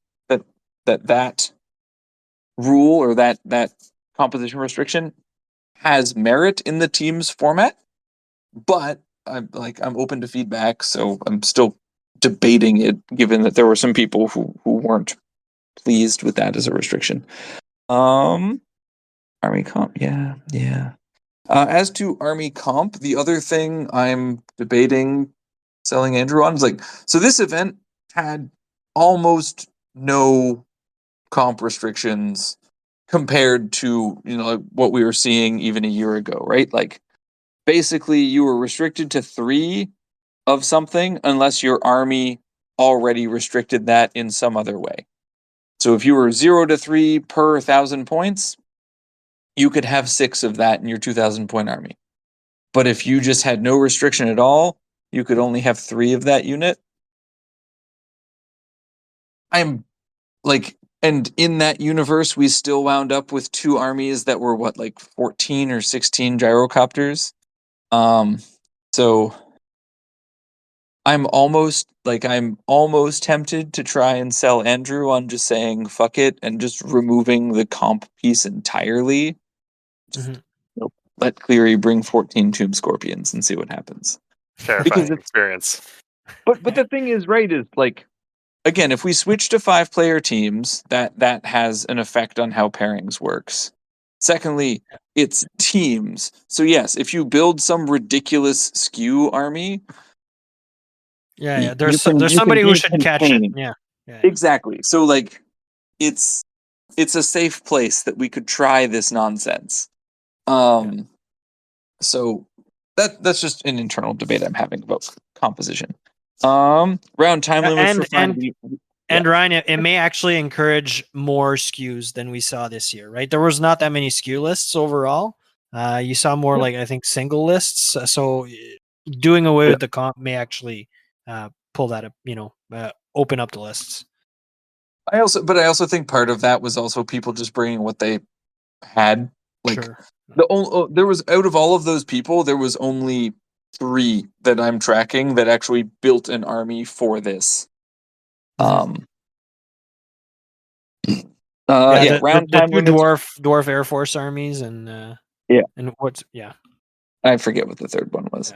that rule or that composition restriction has merit in the team's format, but I'm open to feedback, so I'm still debating it, given that there were some people who weren't pleased with that as a restriction. Army comp, yeah. As to army comp, the other thing I'm debating selling Andrew on is so this event had almost no comp restrictions compared to what we were seeing even a year ago, right? Basically you were restricted to 3 of something unless your army already restricted that in some other way. So if you were 0 to 3 per 1,000 points, you could have 6 of that in your 2,000 point army. But if you just had no restriction at all, you could only have 3 of that unit. And in that universe, we still wound up with 2 armies that were 14 or 16 gyrocopters. So I'm almost tempted to try and sell Andrew on just saying fuck it and just removing the comp piece entirely. Let Cleary bring 14 Tomb Scorpions and see what happens. Terrifying experience. But the thing is, right, is again, if we switch to 5-player teams, that has an effect on how pairings works. Secondly, it's teams. So yes, if you build some ridiculous skew army, Yeah. You can There's somebody who be should catch it. contained. Yeah. Exactly. So like it's a safe place that we could try this nonsense. So that's just an internal debate I'm having about composition. Round time limits for And Ryan, it may actually encourage more skews than we saw this year, right? There was not that many skew lists overall. You saw more like, I think, single lists. So doing away with the comp may actually pull that up, open up the lists. I also think part of that was also people just bringing what they had. Like Sure. there was, out of all of those people, there was only 3 that I'm tracking that actually built an army for this. Mhm. Round The time two limits. dwarf Air Force armies and I forget what the third one was.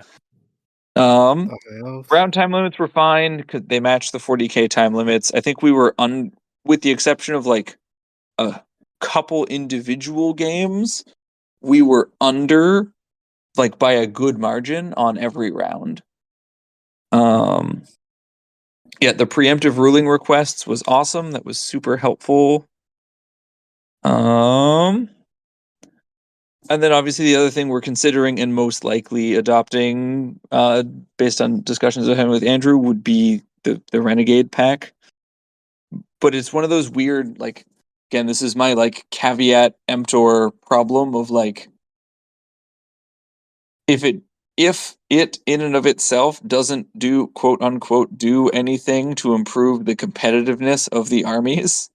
Oh, Round time limits were fine because they matched the 40k time limits. I think we were with the exception of like a couple individual games, we were under, like, by a good margin on every round. The preemptive ruling requests was awesome. That was super helpful. And then obviously the other thing we're considering and most likely adopting, based on discussions I had with Andrew, would be the Renegade pack. But it's one of those weird, like, again, this is my like caveat emptor problem of like, if it in and of itself doesn't do, quote unquote, do anything to improve the competitiveness of the armies,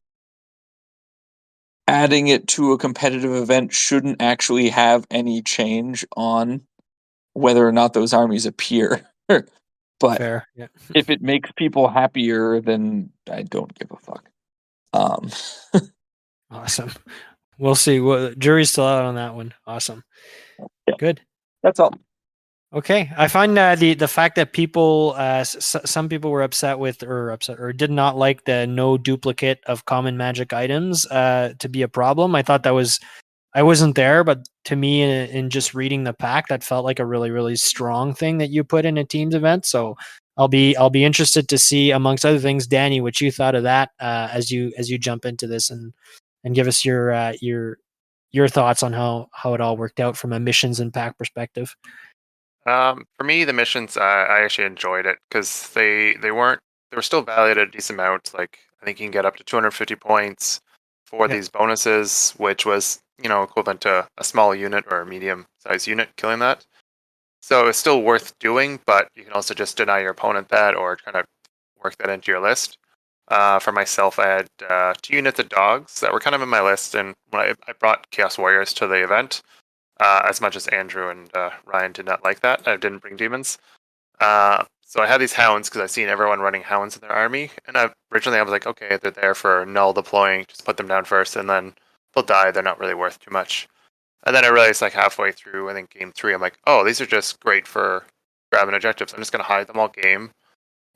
adding it to a competitive event shouldn't actually have any change on whether or not those armies appear. But fair. Yeah. if it makes people happier, then I don't give a fuck. Awesome. We'll see. Jury's still out on that one. Awesome. Yeah. Good. That's all. Okay, I find the fact that people, some people were upset or did not like the no duplicate of common magic items to be a problem. I thought I wasn't there, but to me, in just reading the pack, that felt like a really, really strong thing that you put in a teams event. So I'll be interested to see, amongst other things, Danny, what you thought of that as you jump into this and give us your thoughts on how it all worked out from a missions and pack perspective. For me, the missions, I actually enjoyed it because they were still valued at a decent amount. Like I think you can get up to 250 points for these bonuses, which was equivalent to a small unit or a medium sized unit killing that. So it's still worth doing, but you can also just deny your opponent that or kind of work that into your list. For myself, I had 2 units of dogs that were kind of in my list, and when I brought Chaos Warriors to the event, as much as Andrew and Ryan did not like that. I didn't bring demons. So I had these hounds because I've seen everyone running hounds in their army. And originally I was like, okay, they're there for null deploying. Just put them down first and then they'll die. They're not really worth too much. And then I realized like halfway through, I think game 3, I'm like, oh, these are just great for grabbing objectives. I'm just going to hide them all game.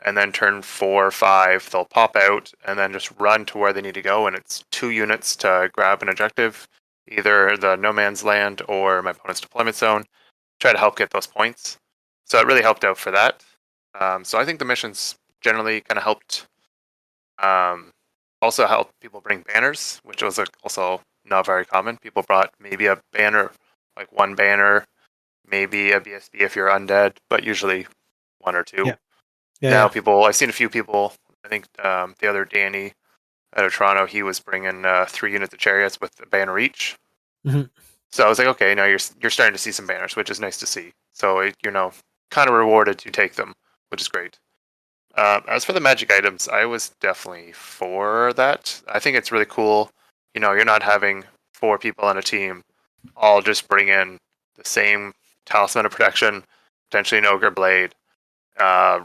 And then turn 4 or 5, they'll pop out and then just run to where they need to go. And it's 2 units to grab an objective, either the no man's land or my opponent's deployment zone, try to help get those points. So it really helped out for that. So I think the missions generally kind of helped. Also helped people bring banners, which was also not very common. People brought maybe a banner, like 1 banner, maybe a BSB if you're undead, but usually 1 or 2. Now I've seen a few people. I think the other Danny out of Toronto, he was bringing 3 units of chariots with a banner each. Mm-hmm. So I was like, okay, now you're starting to see some banners, which is nice to see. So kind of rewarded to take them, which is great. As for the magic items, I was definitely for that. I think it's really cool. You're not having 4 people on a team all just bring in the same talisman of protection, potentially an ogre blade,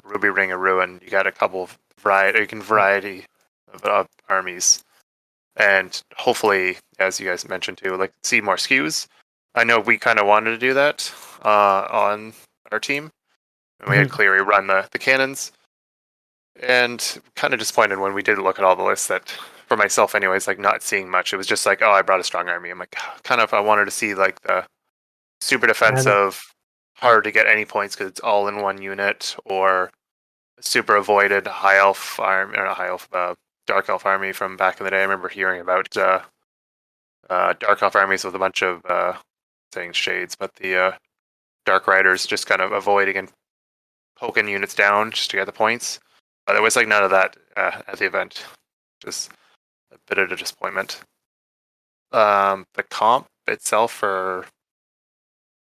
ruby ring of ruin. You got a couple of variety of armies. And hopefully, as you guys mentioned too, like see more skews. I know we kind of wanted to do that on our team, and we had Cleary run the cannons. And kind of disappointed when we did look at all the lists that, for myself anyways, like not seeing much. It was just like, oh, I brought a strong army. I'm like, kind of, I wanted to see like the super defensive, hard to get any points because it's all in 1 unit, or super avoided high elf army, or not high elf, dark elf army from back in the day. I remember hearing about dark elf armies with a bunch of saying shades, but the dark riders just kind of avoiding and poking units down just to get the points. But there was like none of that at the event. Just a bit of a disappointment. The comp itself for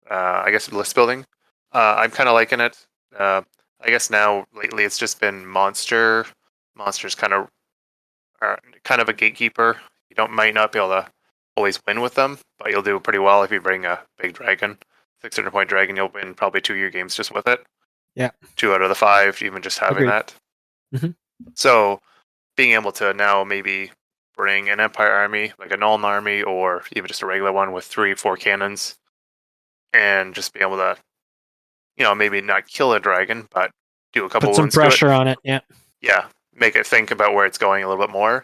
I guess list building, I'm kind of liking it. I guess now lately it's just been monster. Monsters kind of are kind of a gatekeeper. You don't might not be able to always win with them, but you'll do pretty well if you bring a big dragon, 600-point dragon. You'll win probably 2 of your games just with it. Yeah. 2 out of the 5, even just having Agreed. that. Mhm. So being able to now maybe bring an Empire army, like a Nuln army, or even just a regular one with 3-4 cannons, and just be able to, maybe not kill a dragon, but do a couple Put some wounds to it. pressure on it. Yeah. Yeah, make it think about where it's going a little bit more.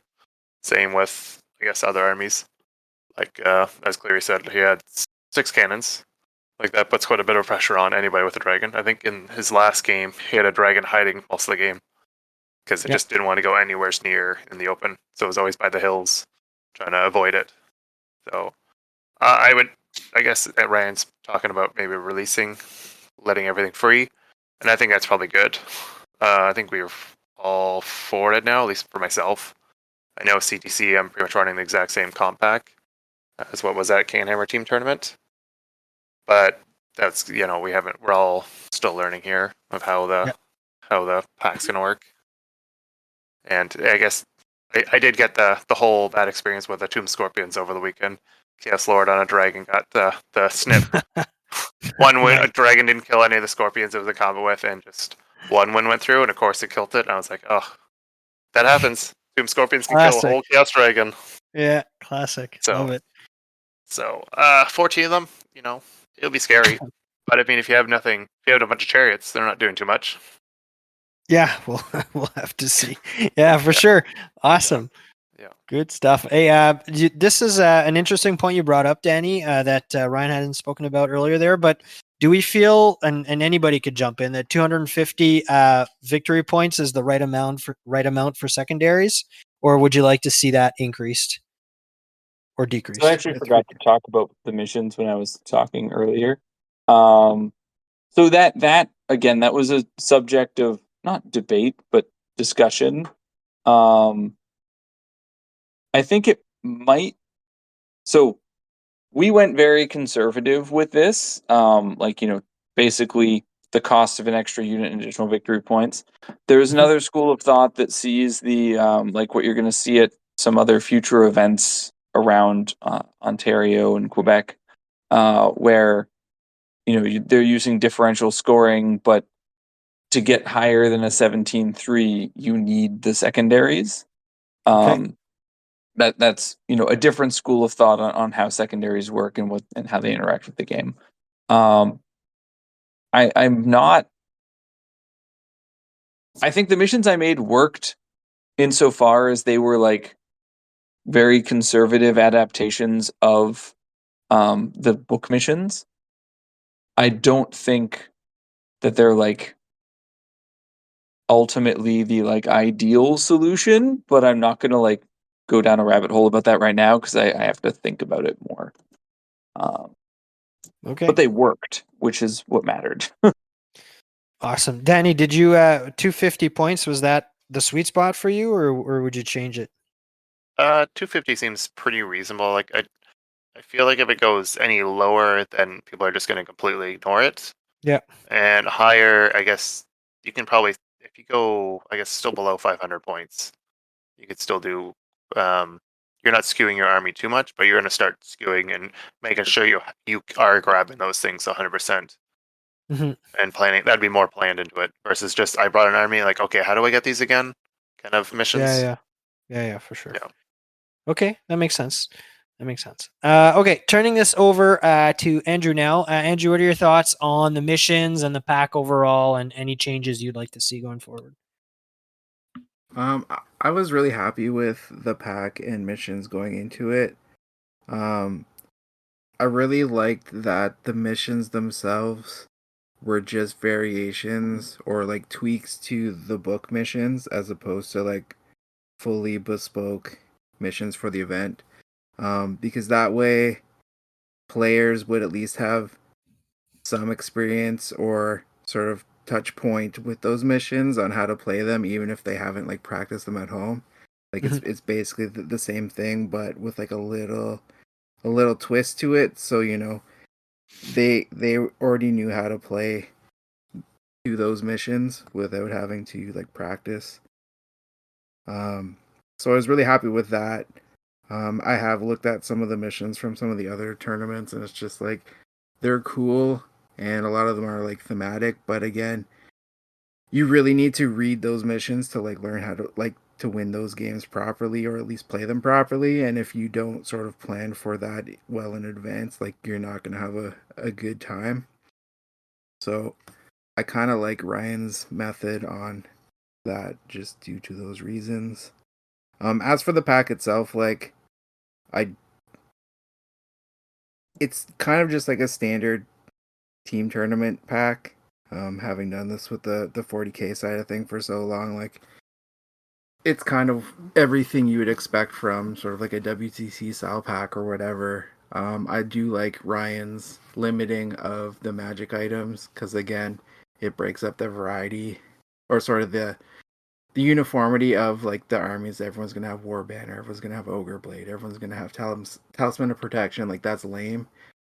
Same with, I guess, other armies. Like, as Cleary said, he had 6 cannons. Like, that puts quite a bit of pressure on anybody with a dragon. I think in his last game, he had a dragon hiding most of the game because it Yep. just didn't want to go anywhere near in the open. So it was always by the hills, trying to avoid it. So I guess at Rand's talking about maybe letting everything free, and I think that's probably good. I think we're all for it now, at least for myself. I know CTC, I'm pretty much running the exact same comp pack as what was at Canhammer Team Tournament, but that's we're all still learning here of how the pack's gonna work. And I guess I did get the whole bad experience with the Tomb Scorpions over the weekend. Chaos Lord on a dragon got the snip. One win, a dragon didn't kill any of the scorpions it was a combo with, and just one win went through, and of course it killed it. And I was like, oh, that happens. Tomb Scorpions can kill a whole Chaos Dragon. Yeah, classic. Love it. So 14 of them, it'll be scary. But I mean, if you have nothing, if you have a bunch of chariots, they're not doing too much. Yeah, we'll have to see. Yeah, for sure. Awesome. Yeah. Good stuff. Hey, this is an interesting point you brought up, Danny, that Ryan hadn't spoken about earlier there. But do we feel, and anybody could jump in, that 250 victory points is the right amount for secondaries, or would you like to see that increased or decreased? So I actually forgot to talk about the missions when I was talking earlier. So that again, that was a subject of not debate but discussion. I think it might. So we went very conservative with this. Basically the cost of an extra unit and additional victory points. There's another school of thought that sees the like what you're going to see at some other future events around Ontario and Quebec, where they're using differential scoring, but to get higher than a 17-3, you need the secondaries. That's a different school of thought on how secondaries work and how they interact with the game. I'm not. I think the missions I made worked insofar as they were like very conservative adaptations of the book missions. I don't think that they're like ultimately the like ideal solution, but I'm not gonna like go down a rabbit hole about that right now because I have to think about it more. Okay. But they worked, which is what mattered. Awesome. Danny, did you 250 points, was that the sweet spot for you, or would you change it? 250 seems pretty reasonable. Like I feel like if it goes any lower, then people are just going to completely ignore it. Yeah. And higher, I guess you can probably, if you go, I guess still below 500 points, you could still do. You're not skewing your army too much, but you're going to start skewing and making sure you are grabbing those things 100%. And planning, that'd be more planned into it versus just I brought an army, like, okay, how do I get these again? Kind of missions. Yeah, for sure. Yeah. Okay, that makes sense. Okay, turning this over to Andrew now. Andrew, what are your thoughts on the missions and the pack overall, and any changes you'd like to see going forward? I was really happy with the pack and missions going into it. I really liked that the missions themselves were just variations or like tweaks to the book missions as opposed to like fully bespoke missions for the event. Because that way players would at least have some experience or sort of touch point with those missions on how to play them, even if they haven't like practiced them at home. Like Mhm. it's basically the same thing, but with like a little twist to it. So they already knew how to play to those missions without having to like practice. Um, so I was really happy with that. I have looked at some of the missions from some of the other tournaments, and it's just like they're cool, and a lot of them are like thematic. But again, you really need to read those missions to like learn how to like to win those games properly, or at least play them properly. And if you don't sort of plan for that well in advance, like you're not gonna have a good time. So I kind of like Ryan's method on that, just due to those reasons. As for the pack itself, like I it's kind of just like a standard team tournament pack. Having done this with the 40K side of thing for so long, like it's kind of everything you would expect from sort of like a WTC style pack or whatever. I do like Ryan's limiting of the magic items because again, it breaks up the variety or sort of the uniformity of like the armies. Everyone's gonna have War Banner, everyone's gonna have Ogre Blade, everyone's gonna have Talisman of Protection. Like that's lame.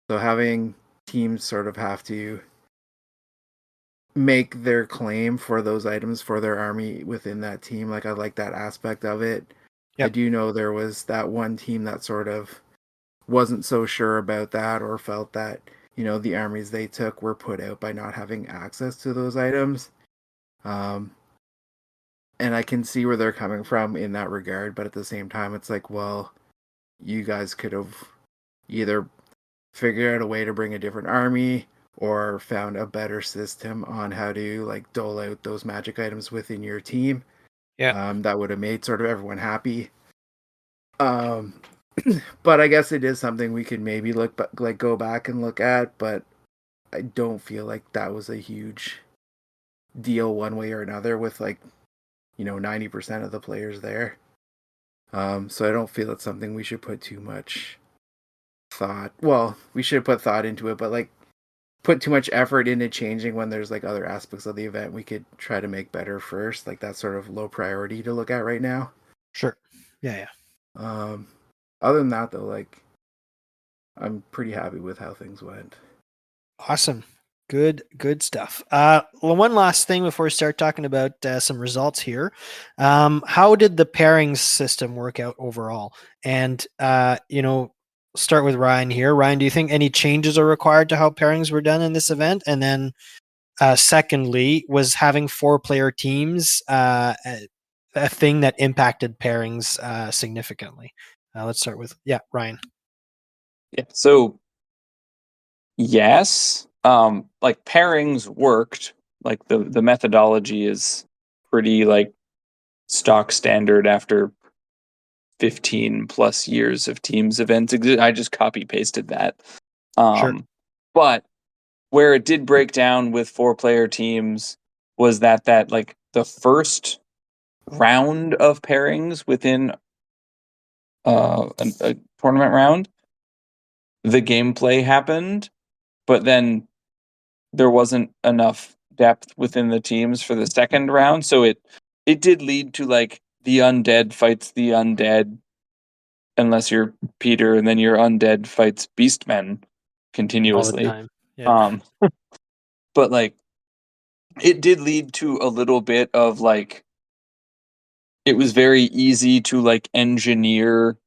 So having teams sort of have to make their claim for those items for their army within that team. Like I like that aspect of it. I Yep. do know there was that one team that sort of wasn't so sure about that or felt that, the armies they took were put out by not having access to those items. Um, and I can see where they're coming from in that regard, but at the same time, it's like, well, you guys could have either figured out a way to bring a different army or found a better system on how to like dole out those magic items within your team. Yeah. That would have made sort of everyone happy. Um, but I guess it is something we could maybe go back and look at, but I don't feel like that was a huge deal one way or another with like 90% of the players there. So I don't feel it's something we should put too much thought. Well, we should put thought into it, but like put too much effort into changing when there's like other aspects of the event we could try to make better first. Like that's sort of low priority to look at right now. Sure. Yeah. Um, Other than that, though, like I'm pretty happy with how things went. Awesome. Good stuff. Well, one last thing before we start talking about some results here. How did the pairings system work out overall? And, start with Ryan here. Ryan, do you think any changes are required to how pairings were done in this event? And then, secondly, was having 4-player teams a thing that impacted pairings significantly? Let's start with, Ryan. Yeah. So yes, like pairings worked. Like the methodology is pretty like stock standard after 15 plus years of teams events. I just copy pasted that. Sure. But where it did break down with 4-player teams was that like the first round of pairings within a tournament round, the gameplay happened, but then there wasn't enough depth within the teams for the second round, so it did lead to like the undead fights the undead, unless you're Peter, and then your undead fights beastmen All the continuously. time. Yeah. Um, but like it did lead to a little bit of like it was very easy to like engineer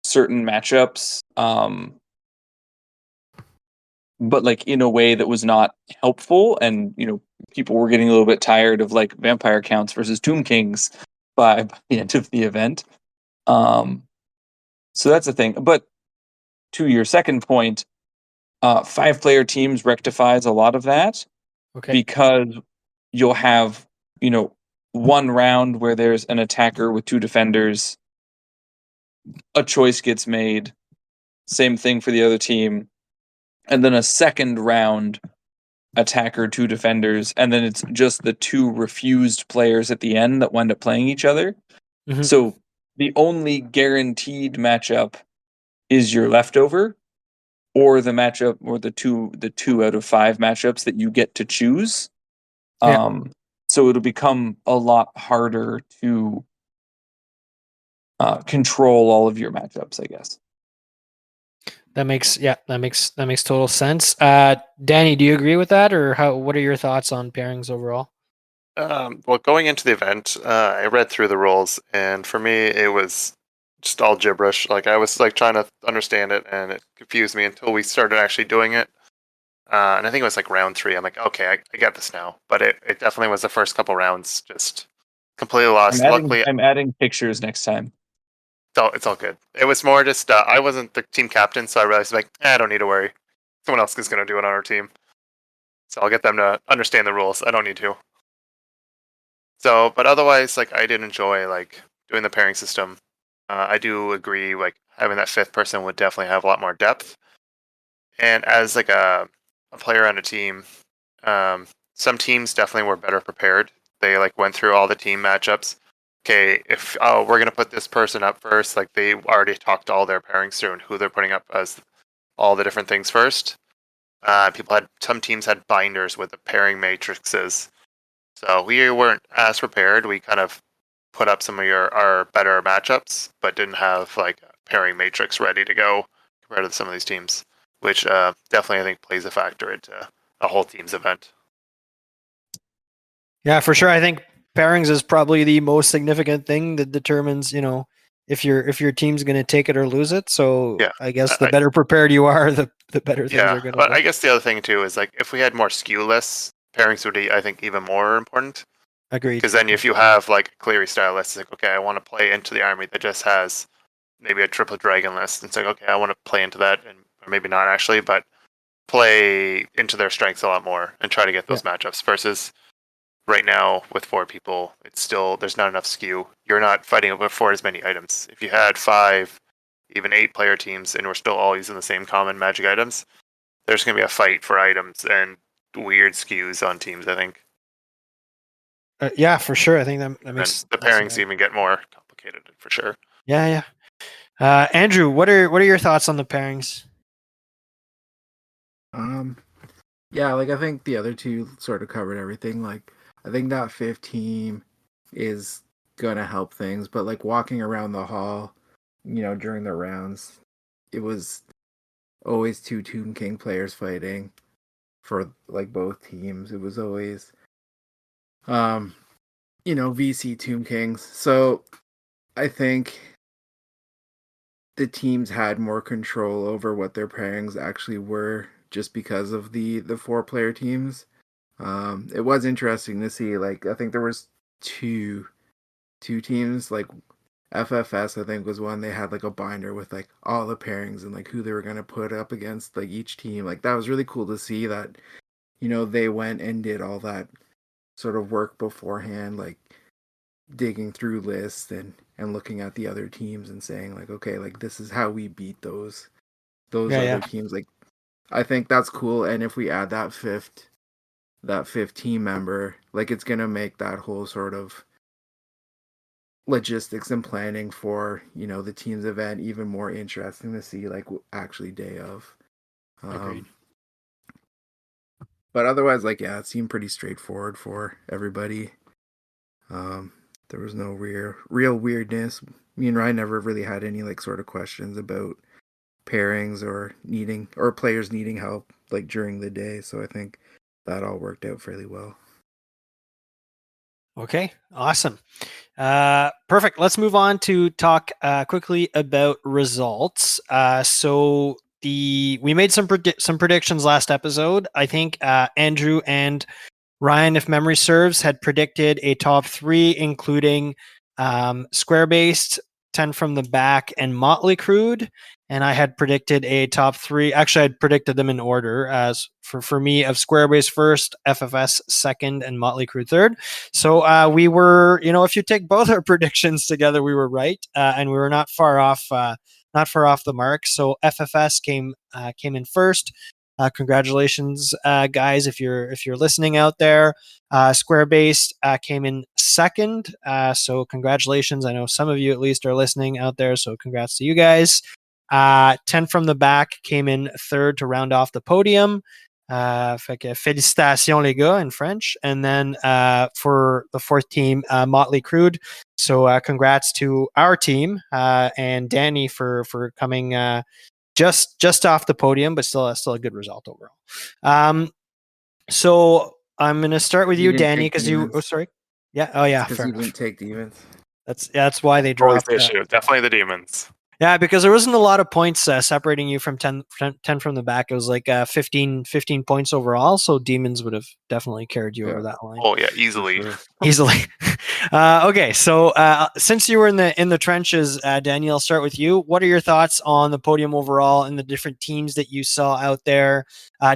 certain matchups, but like in a way that was not helpful, and people were getting a little bit tired of like vampire counts versus tomb kings by the end of the event. um so that's the thing. But to your second point, 5-player teams rectifies a lot of that, Okay. because you'll have one round where there's an attacker with 2 defenders, a choice gets made, same thing for the other team, and then a second round attacker, 2 defenders, and then it's just the 2 refused players at the end that wind up playing each other. Mhm. So the only guaranteed matchup is your leftover, or the matchup, or the two out of 5 matchups that you get to choose. Yeah. So it'll become a lot harder to control all of your matchups, I guess. That makes total sense. Danny, do you agree with that, or what are your thoughts on pairings overall? Well, going into the event, I read through the rules, and for me, it was just all gibberish. Like I was like trying to understand it, and it confused me until we started actually doing it. And I think it was like round 3. I'm like, okay, I get this now. But it definitely was the first couple rounds just completely lost. Luckily, I'm adding pictures next time. it's all good. It was more just I wasn't the team captain, so I realized like, I don't need to worry. Someone else is going to do it on our team, so I'll get them to understand the rules. I don't need to. So, but otherwise, like I did enjoy like doing the pairing system. I do agree, like having that 5th person would definitely have a lot more depth. And as like a player on a team, some teams definitely were better prepared. They like went through all the team matchups. Okay, if we're gonna put this person up first, like they already talked all their pairings through and who they're putting up as all the different things first. Some teams had binders with the pairing matrices, so we weren't as prepared. We kind of put up some of our better matchups, but didn't have like a pairing matrix ready to go compared to some of these teams, which definitely I think plays a factor into a whole team's event. Yeah, for sure. I think pairings is probably the most significant thing that determines, if your team's going to take it or lose it. So Yeah, I guess the better prepared you are, the better things yeah. are going to But go. I guess the other thing too is like if we had more skew lists, pairings would be I think even more important. Agreed. Because then if you have like a Cleary style list, it's like okay, I want to play into the army that just has maybe a triple dragon list. It's like okay, I want to play into that, and or maybe not actually, but play into their strengths a lot more and try to get those matchups. Versus right now with 4 people, it's still there's not enough skew. You're not fighting for as many items. If you had 5, even 8 player teams, and we're still all using the same common magic items, there's going to be a fight for items and weird skews on teams. I think. Yeah, for sure. I think that makes And the pairings even get more complicated for sure. Yeah. Andrew, what are your thoughts on the pairings? Yeah, like I think the other 2 sort of covered everything. Like I think that 5th team is gonna help things, but like walking around the hall, during the rounds, it was always 2 Tomb King players fighting for like both teams. It was always VC Tomb Kings. So I think the teams had more control over what their pairings actually were just because of the 4-player teams. It was interesting to see. Like I think there was two teams. Like FFS, I think was one. They had like a binder with like all the pairings and like who they were gonna put up against like each team. Like that was really cool to see that. They went and did all that sort of work beforehand, like digging through lists and looking at the other teams and saying like, okay, like this is how we beat those other teams. Like I think that's cool. And if we add that fifth team member, like it's gonna make that whole sort of logistics and planning for the team's event even more interesting to see, like actually day of. Agreed. But otherwise, like it seemed pretty straightforward for everybody. There was no real weirdness. Me and Ryan never really had any like sort of questions about pairings or players needing help like during the day. So I think that all worked out fairly well. Okay, awesome. Perfect. Let's move on to talk quickly about results. So we made some predictions last episode. I think Andrew and Ryan, if memory serves, had predicted a top 3, including Square Based, 10 from the Back, and Motley Crude. And I had predicted a top 3. Actually, I'd predicted them in order as for me of Square Based first, FFS second, and Motley Crude third. So we were, if you take both our predictions together, we were right, and we were not far off. Not far off the mark. So FFS came in first Congratulations, guys, if you're listening out there. Square Based came in second, so congratulations. I know some of you at least are listening out there, so congrats to you guys. 10 from the back came in third to round off the podium. Fait que félicitations les gars in French. And then for the fourth team, Motley Crude. So congrats to our team and Danny for coming just off the podium, but still a good result overall. So I'm gonna start with you, Danny, because you. Oh, sorry. Yeah. Oh, yeah. Because Fair you enough. didn't take demons. That's why they Always dropped. the issue. Definitely the demons. Yeah, because there wasn't a lot of points separating you from 10 from the back. It was like 15 points overall. So demons would have definitely carried you over that line. Oh yeah, easily. Sure. Easily. Okay, so since you were in the trenches, Danielle, I'll start with you. What are your thoughts on the podium overall and the different teams that you saw out there?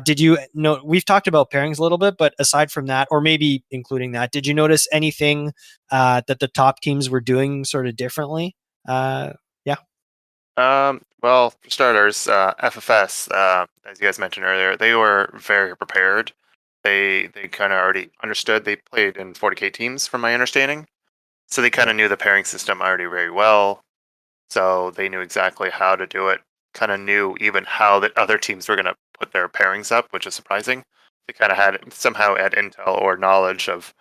Did you know? We've talked about pairings a little bit, but aside from that, or maybe including that, did you notice anything that the top teams were doing sort of differently? Well, for starters, FFS, as you guys mentioned earlier, they were very prepared. They kind of already understood. They played in 40k teams, from my understanding, so they kind of knew the pairing system already very well. So they knew exactly how to do it. Kind of knew even how the other teams were going to put their pairings up, which is surprising. They kind of had intel or knowledge of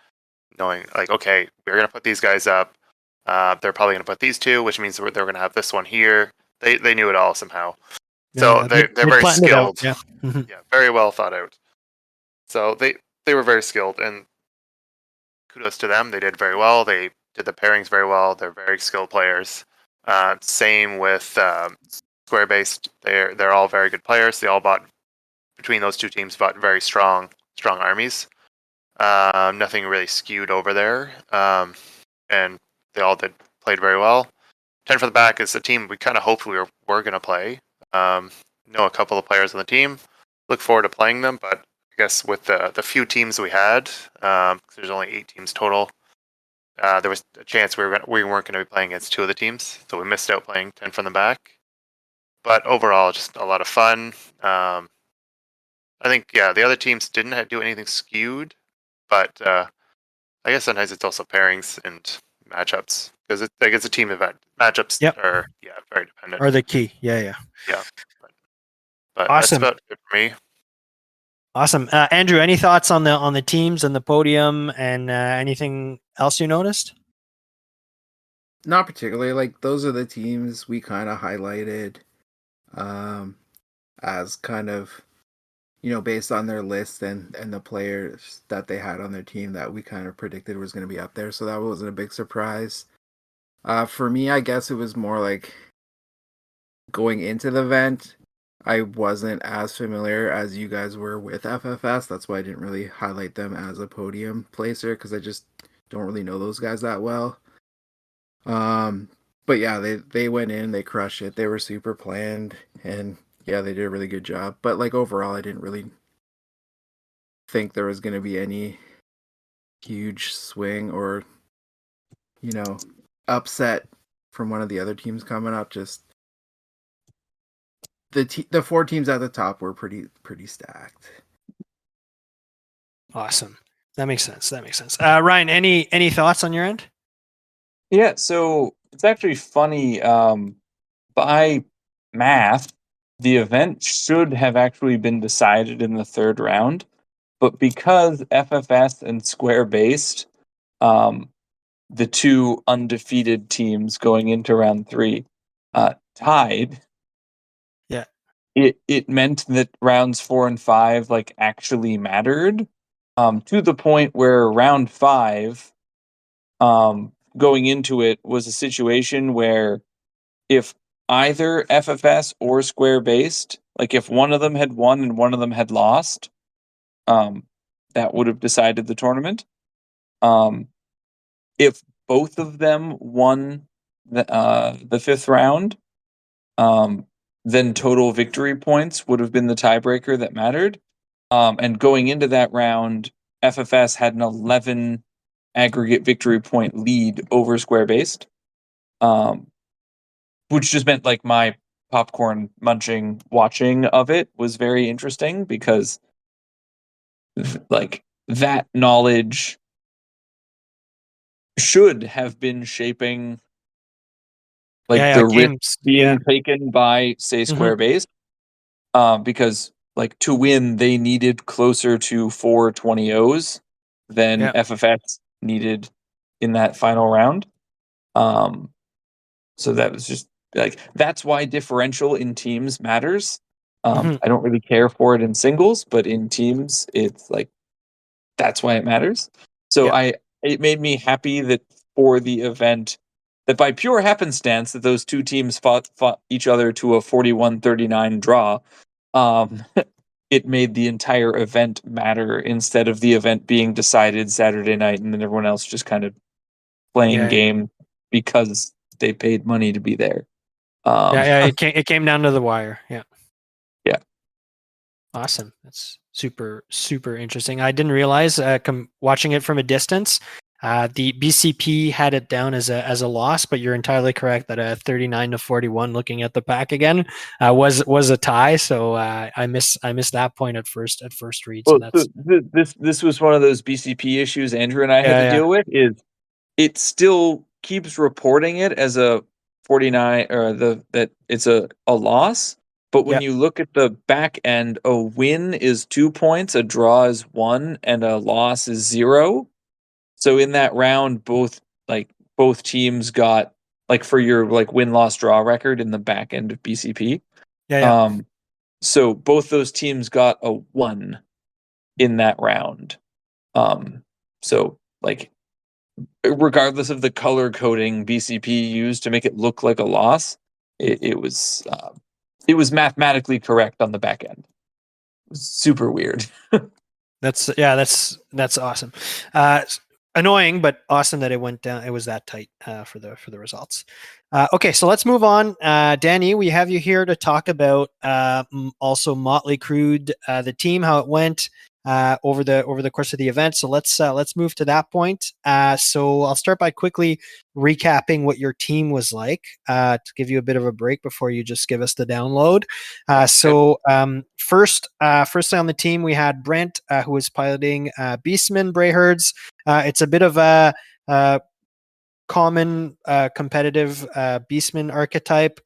knowing, like, okay, we're going to put these guys up. They're probably going to put these two, which means they're going to have this one here. They knew it all somehow. So they're very skilled. Yeah. Yeah, very well thought out. So they were very skilled, and kudos to them. They did very well. They did the pairings very well. They're very skilled players. Same with Square Based. They're all very good players. They all between those two teams bought very strong armies. Nothing really skewed over there, and they all played very well. 10 for the back is a team we kind of hoped we were going to play. Know a couple of players on the team. Look forward to playing them, but I guess with the few teams we had, there's only 8 teams total. There was a chance we weren't going to be playing against 2 of the teams, so we missed out playing 10 from the back. But overall, just a lot of fun. I think the other teams didn't do anything skewed, but I guess sometimes it's also pairings and matchups, because it's a team event. Matchups are very dependent. Are the key. Yeah. But awesome. That's about it for me. Awesome. Andrew, any thoughts on the teams and the podium and anything else you noticed? Not particularly. Like, those are the teams we kind of highlighted as kind of, based on their list and the players that they had on their team that we kind of predicted was going to be up there. So that wasn't a big surprise. For me, I guess it was more like going into the event, I wasn't as familiar as you guys were with FFS. That's why I didn't really highlight them as a podium placer, because I just don't really know those guys that well. But yeah, they went in, they crushed it. They were super planned, and yeah, they did a really good job. But like overall, I didn't really think there was going to be any huge swing or, upset from one of the other teams coming up. Just the 4 teams at the top were pretty stacked. Awesome. That makes sense. Ryan, any thoughts on your end? Yeah, so it's actually funny. By math, the event should have actually been decided in the 3rd round, but because FFS and Square Based, the 2 undefeated teams going into round 3, tied. Yeah. It meant that rounds 4 and 5 actually mattered, to the point where round 5, going into it, was a situation where if either FFS or Square Based, if one of them had won and one of them had lost, that would have decided the tournament. If both of them won the 5th round, then total victory points would have been the tiebreaker that mattered. And going into that round, FFS had an 11 aggregate victory point lead over Square Based, which just meant my popcorn munching watching of it was very interesting because like that knowledge should have been shaping like the risk games. being taken by say Mhm. Squarebase, because like to win they needed closer to 420 than Yeah. FFX needed in that final round. So that was just like that's why differential in teams matters. Mhm. I don't really care for it in singles, but in teams, it's like that's why it matters. So Yeah. it made me happy that for the event that by pure happenstance that those two teams fought each other to a 41-39 draw. Um, it made the entire event matter instead of the event being decided Saturday night and then everyone else just kind of playing Yeah. game because they paid money to be there. Yeah. It came down to the wire. Yeah. Yeah. Awesome. That's super, super interesting. I didn't realize watching it from a distance, the BCP had it down as a loss, but you're entirely correct that a 39-41 looking at the pack again was a tie. So I missed that point at first read. So Well, that's this was one of those BCP issues Andrew and I had to yeah. deal with. Is it still keeps reporting it as a 49 or that it's a loss, but when Yeah. you look at the back end, a win is 2 points, a draw is 1, and a loss is 0. So in that round, both teams got like for your like win loss draw record in the back end of BCP. Yeah. So both those teams got a 1 in that round. So like regardless of the color coding BCP used to make it look like a loss, it was mathematically correct on the back end. It was super weird. That's awesome. Annoying, but awesome that it went down. It was that tight for the results. Okay, so let's move on. Danny, we have you here to talk about also Motley Crude, the team, how it went over the course of the event. So let's move to that point. So I'll start by quickly recapping what your team was like to give you a bit of a break before you just give us the download. Firstly on the team, we had Brent, who was piloting Beastman Brayherds. It's a bit of a common competitive Beastman archetype.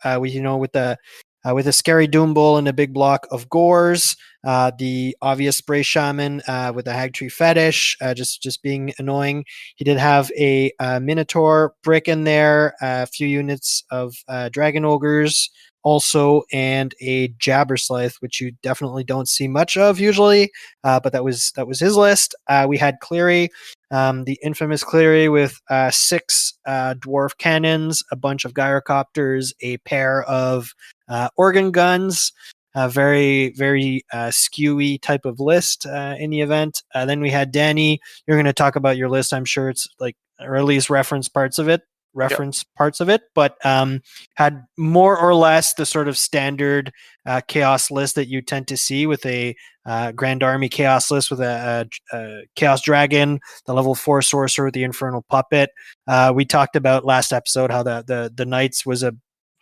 With a scary Doom Bull and a big block of Gores, the obvious Spray Shaman with a Hag Tree Fetish, just being annoying. He did have a Minotaur brick in there, a few units of Dragon Ogres also, and a Jabberslythe, which you definitely don't see much of usually, but that was his list. We had Cleary, the infamous Cleary with 6 dwarf cannons, a bunch of gyrocopters, a pair of organ guns, a very, very skewy type of list in the event. Then we had Danny. You're going to talk about your list. I'm sure it's like, or at least reference parts of it, but had more or less the sort of standard chaos list that you tend to see with a Grand Army chaos list with a Chaos Dragon, the level 4 sorcerer with the Infernal Puppet. We talked about last episode how the Knights was a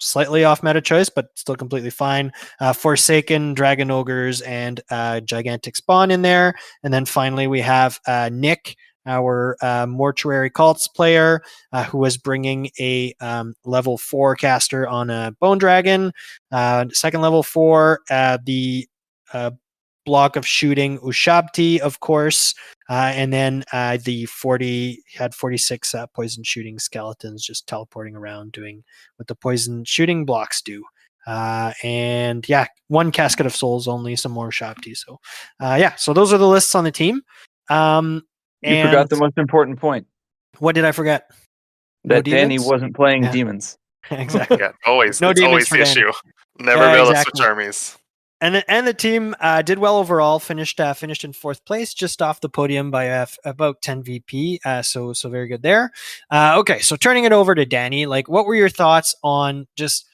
slightly off meta choice, but still completely fine. Forsaken, Dragon Ogres, and Gigantic Spawn in there. And then finally we have Nick, our Mortuary Cults player, who was bringing a level 4 caster on a Bone Dragon. Second level 4, the block of shooting Ushabti, of course, and then the 46 poison shooting skeletons just teleporting around doing what the poison shooting blocks do. And yeah, 1 casket of souls only, some more Ushabti. So so those are the lists on the team. You forgot the most important point. What did I forget? That Danny wasn't playing Yeah. demons. Exactly. Yeah, always. No It's demons always for the Danny. issue. Never Yeah, be able to exactly. switch armies. And the team did well overall. Finished in 4th place, just off the podium by about 10 VP. So very good there. Okay, so turning it over to Danny, like, what were your thoughts on just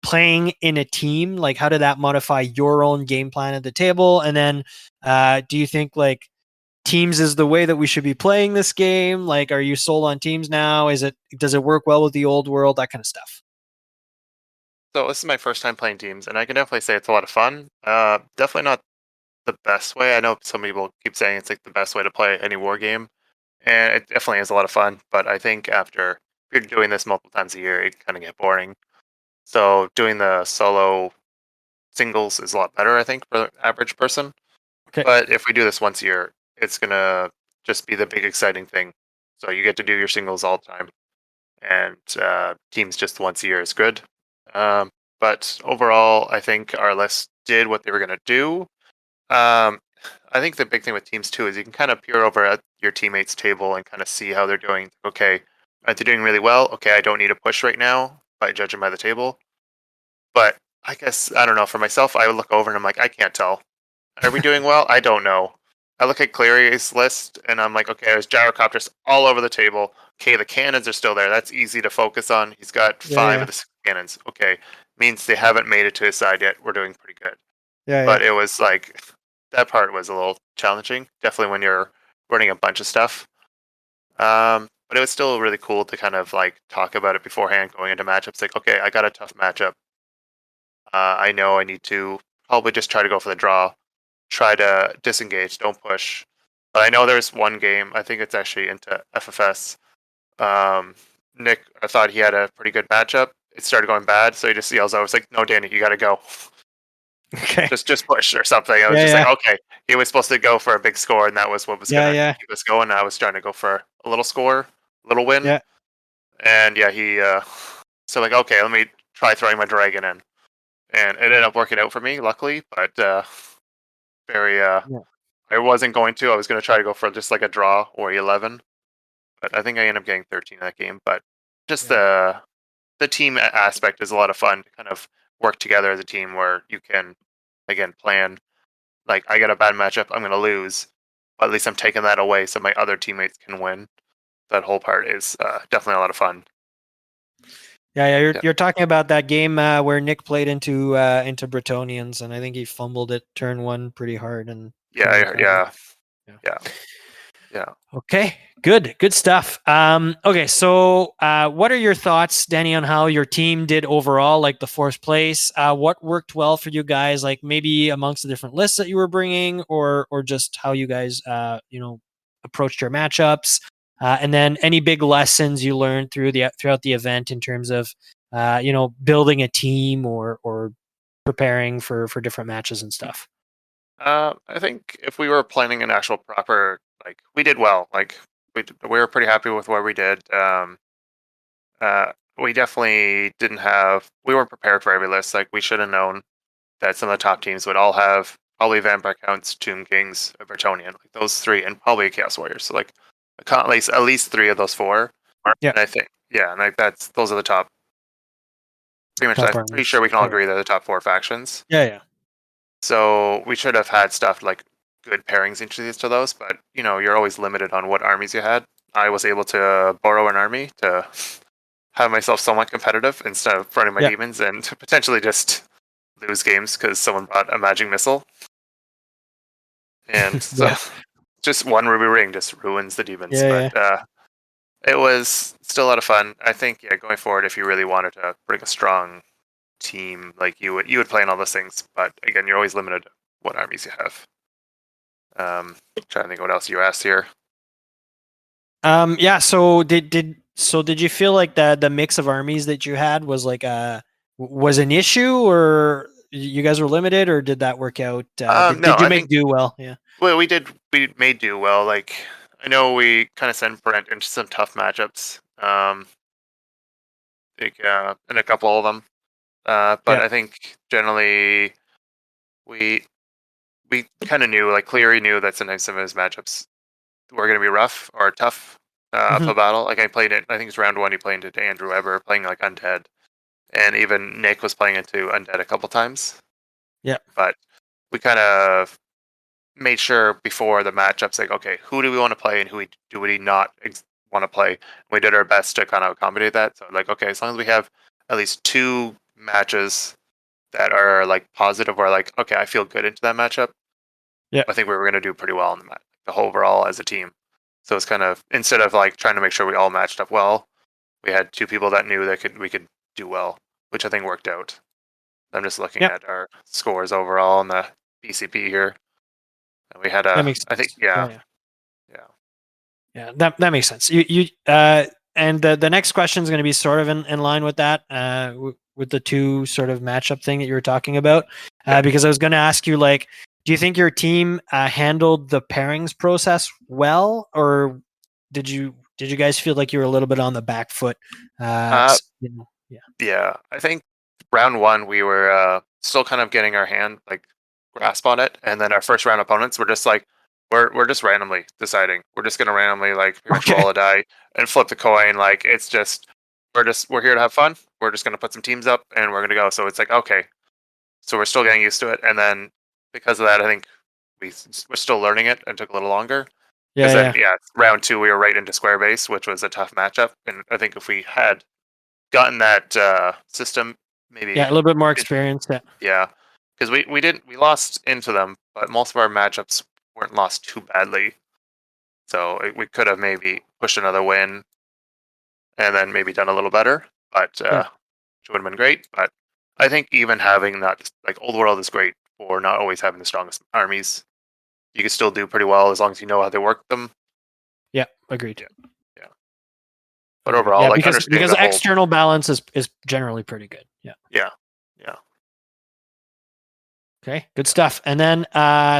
playing in a team? Like, how did that modify your own game plan at the table? And then, do you think like teams is the way that we should be playing this game? Like, are you sold on teams now? Does it work well with the old world? That kind of stuff. So this is my first time playing teams, and I can definitely say it's a lot of fun. Definitely not the best way. I know some people keep saying it's like the best way to play any war game, and it definitely is a lot of fun. But I think after if you're doing this multiple times a year, it kind of get boring. So doing the solo singles is a lot better, I think, for the average person. Okay. But if we do this once a year, it's gonna just be the big exciting thing. So you get to do your singles all the time, and teams just once a year is good. But overall, I think our list did what they were gonna do. Um, I think the big thing with teams too is you can kind of peer over at your teammates' table and kind of see how they're doing. Okay, are they doing really well? Okay, I don't need a push right now by judging by the table. But I guess I don't know. For myself, I would look over and I'm like, I can't tell. Are we doing well? I don't know. I look at Clary's list and I'm like, okay, there's gyrocopters all over the table. Okay, the cannons are still there. That's easy to focus on. He's got Yeah, five yeah. of the six cannons. Okay, means they haven't made it to his side yet. We're doing pretty good. Yeah, yeah. But it was like that part was a little challenging. Definitely when you're running a bunch of stuff. But it was still really cool to kind of like talk about it beforehand, going into matchups. Like, okay, I got a tough matchup. I know I need to probably just try to go for the draw, try to disengage, don't push. But I know there's one game, I think it's actually into FFS. Nick, I thought he had a pretty good matchup. It started going bad, so he just yells, I was like, no, Danny, you got to go. Okay. Just push or something. I was Yeah, just like, yeah. okay. He was supposed to go for a big score, and that was what was Yeah, going to yeah. keep us going. I was trying to go for a little score, little win. Yeah. And yeah, so like, okay, let me try throwing my dragon in. And it ended up working out for me, luckily, but very Yeah. I wasn't going to. I was going to try to go for just like a draw or 11, but I think I ended up getting 13 in that game. But just Yeah. the team aspect is a lot of fun to kind of work together as a team where you can again plan. Like I get a bad matchup, I'm going to lose, but at least I'm taking that away so my other teammates can win. That whole part is definitely a lot of fun. Yeah, yeah, Yeah, you're talking about that game where Nick played into Bretonians, and I think he fumbled it turn one pretty hard and couldn't yeah, recover. yeah, Yeah. yeah, yeah. Okay, good stuff. Okay, so what are your thoughts, Danny, on how your team did overall, like the fourth place? What worked well for you guys, like maybe amongst the different lists that you were bringing, or just how you guys, approached your matchups, and then any big lessons you learned throughout the event in terms of, building a team or preparing for different matches and stuff. I think if we were planning an actual proper, like we did well. Like we were pretty happy with what we did. We definitely didn't have. We weren't prepared for every list. Like we should have known that some of the top teams would all have probably Vampire Counts, Tomb Kings, a Bretonian, like those three, and probably a Chaos Warriors. So like at least three of those four. Yeah, And I think yeah, and like those are the top. Pretty much, top I'm pretty sure armies. we can all Yeah, agree they're the top four factions. yeah, yeah. So we should have had stuff like good pairings introduced to those, but you're always limited on what armies you had. I was able to borrow an army to have myself somewhat competitive instead of running my Yeah. demons and to potentially just lose games because someone brought a magic missile. And so Yeah, just one ruby ring just ruins the demons. yeah, But yeah. it was still a lot of fun. I think yeah, going forward, if you really wanted to bring a strong team, like you would play in all those things. But again, you're always limited to what armies you have. Trying to think what else you asked here. Yeah. So did you feel like the mix of armies that you had was like was an issue, or you guys were limited, or did that work out? No, Did you I make think do well? Yeah. well we made do well. Like I know we kind of sent Brent into some tough matchups. Like in a couple of them. But Yeah. I think generally we we kind of knew, like Cleary knew that sometimes some of his matchups were going to be rough or tough Hmm. uphill battle. Like I played it, I think it's round one. He played into Andrew Weber playing like Undead, and even Nick was playing into Undead a couple times. Yeah. But we kind of made sure before the matchups, like okay, who do we want to play and do we not want to play? We did our best to kind of accommodate that. So like okay, as long as we have at least two matches that are like positive or like okay, I feel good into that matchup. Yeah. I think we were going to do pretty well in the whole overall as a team. So it's kind of instead of like trying to make sure we all matched up well, we had two people that knew that we could do well, which I think worked out. I'm just looking Yep. at our scores overall in the BCP here. And we had That makes sense. I think, Yeah. Yeah, that makes sense. And the next question is going to be sort of in line with that, with the two sort of matchup thing that you were talking about, Yeah. because I was going to ask you, like, do you think your team handled the pairings process well, or did you guys feel like you were a little bit on the back foot? Uh, Yeah. Yeah, I think round one we were still kind of getting our hand like grasp on it, and then our first round opponents were just like, we're just randomly deciding. We're just gonna randomly like pretty much Okay. roll a die and flip the coin. Like it's just we're here to have fun. We're just gonna put some teams up and we're gonna go. So it's like okay, so we're still getting used to it, and then because of that, I think we're still learning it and took a little longer. Because Yeah. then round two we were right into square base, which was a tough matchup, and I think if we had gotten that system, maybe Yeah. A little bit more it, experience. Yeah. yeah, because we lost into them, but most of our matchups weren't lost too badly. So we could have maybe pushed another win and then maybe done a little better, but Yeah. which would have been great. But I think even having that, like Old World is great for not always having the strongest armies. You can still do pretty well as long as you know how they work them. Yeah. Agreed. Yeah. But Agreed. overall, Yeah, like understanding because the whole, external balance is generally pretty good. Yeah. yeah. Okay, good stuff. And then,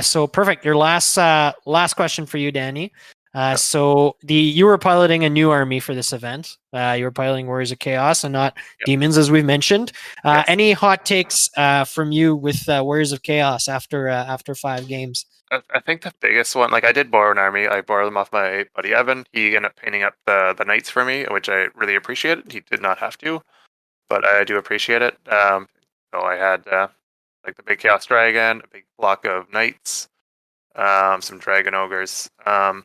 so perfect. Your last question for you, Danny. Yeah. So you were piloting a new army for this event. You were piloting Warriors of Chaos and not Demons, as we've mentioned. Yes. Any hot takes from you with Warriors of Chaos after 5 games? I think the biggest one, like I did borrow an army. I borrowed them off my buddy Evan. He ended up painting up the knights for me, which I really appreciated. He did not have to, but I do appreciate it. So I had like the big chaos dragon, a big block of knights, some dragon ogres, and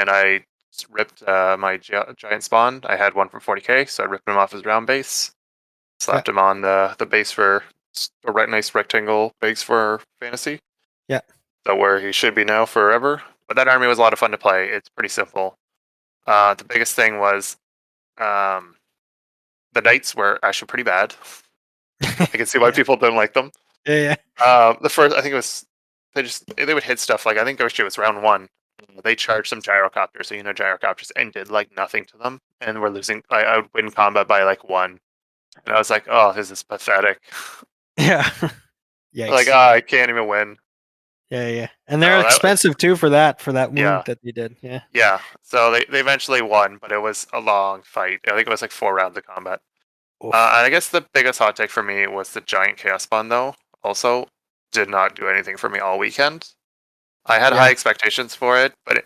I ripped my giant spawn. I had one for 40k, so I ripped him off his round base, slapped him on the base for a nice rectangle base for fantasy. Yeah. So where he should be now forever. But that army was a lot of fun to play. It's pretty simple. The biggest thing was um, the knights were actually pretty bad. I can see why people don't like them. Yeah. The first, I think it was they would hit stuff like I think it was round one. They charged some gyrocopters, so gyrocopters, and did like nothing to them, and we're losing. I would win combat by like one, and I was like, oh, this is pathetic. Yeah. Yikes. Like, I can't even win. Yeah. And they're So expensive too for that wound Yeah. that they did. Yeah. Yeah, so they eventually won, but it was a long fight. I think it was like 4 rounds of combat. Oof. And I guess the biggest hot take for me was the giant chaos spawn, though. Also, did not do anything for me all weekend. I had high expectations for it, but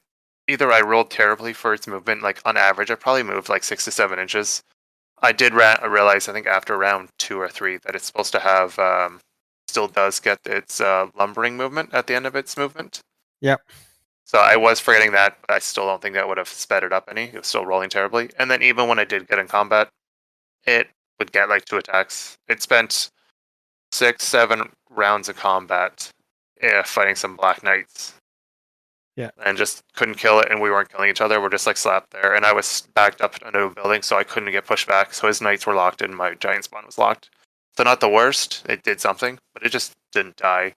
either I rolled terribly for its movement. Like on average, I probably moved like 6 to 7 inches. I did realize, I think after round 2 or 3, that it's supposed to have still does get its lumbering movement at the end of its movement. Yep. So I was forgetting that, but I still don't think that would have sped it up any. It was still rolling terribly. And then even when I did get in combat, it would get like 2 attacks. It spent 6, 7 rounds of combat fighting some Black Knights. Yeah. And just couldn't kill it, and we weren't killing each other. We're just like slapped there. And I was backed up into a building, so I couldn't get pushed back. So his knights were locked, and my giant spawn was locked. So not the worst. It did something, but it just didn't die.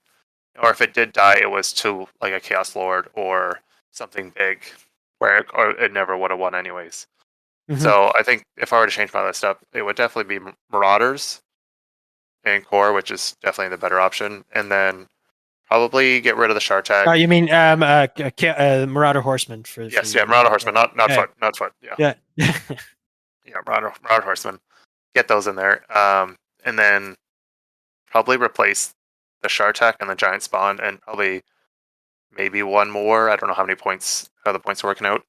Or if it did die, it was to like a Chaos Lord or something big, or it never would have won anyways. Mhm. So I think if I were to change my list up, it would definitely be Marauders and Core, which is definitely the better option, and then probably get rid of the Shartak. You mean Marauder Horseman for Yes, you. yeah, Marauder Horseman, not Yeah. foot. Yeah, Yeah. yeah, Marauder Horseman. Get those in there, and then probably replace the Shartak and the Giant Spawn, and probably maybe one more. I don't know how the points are working out.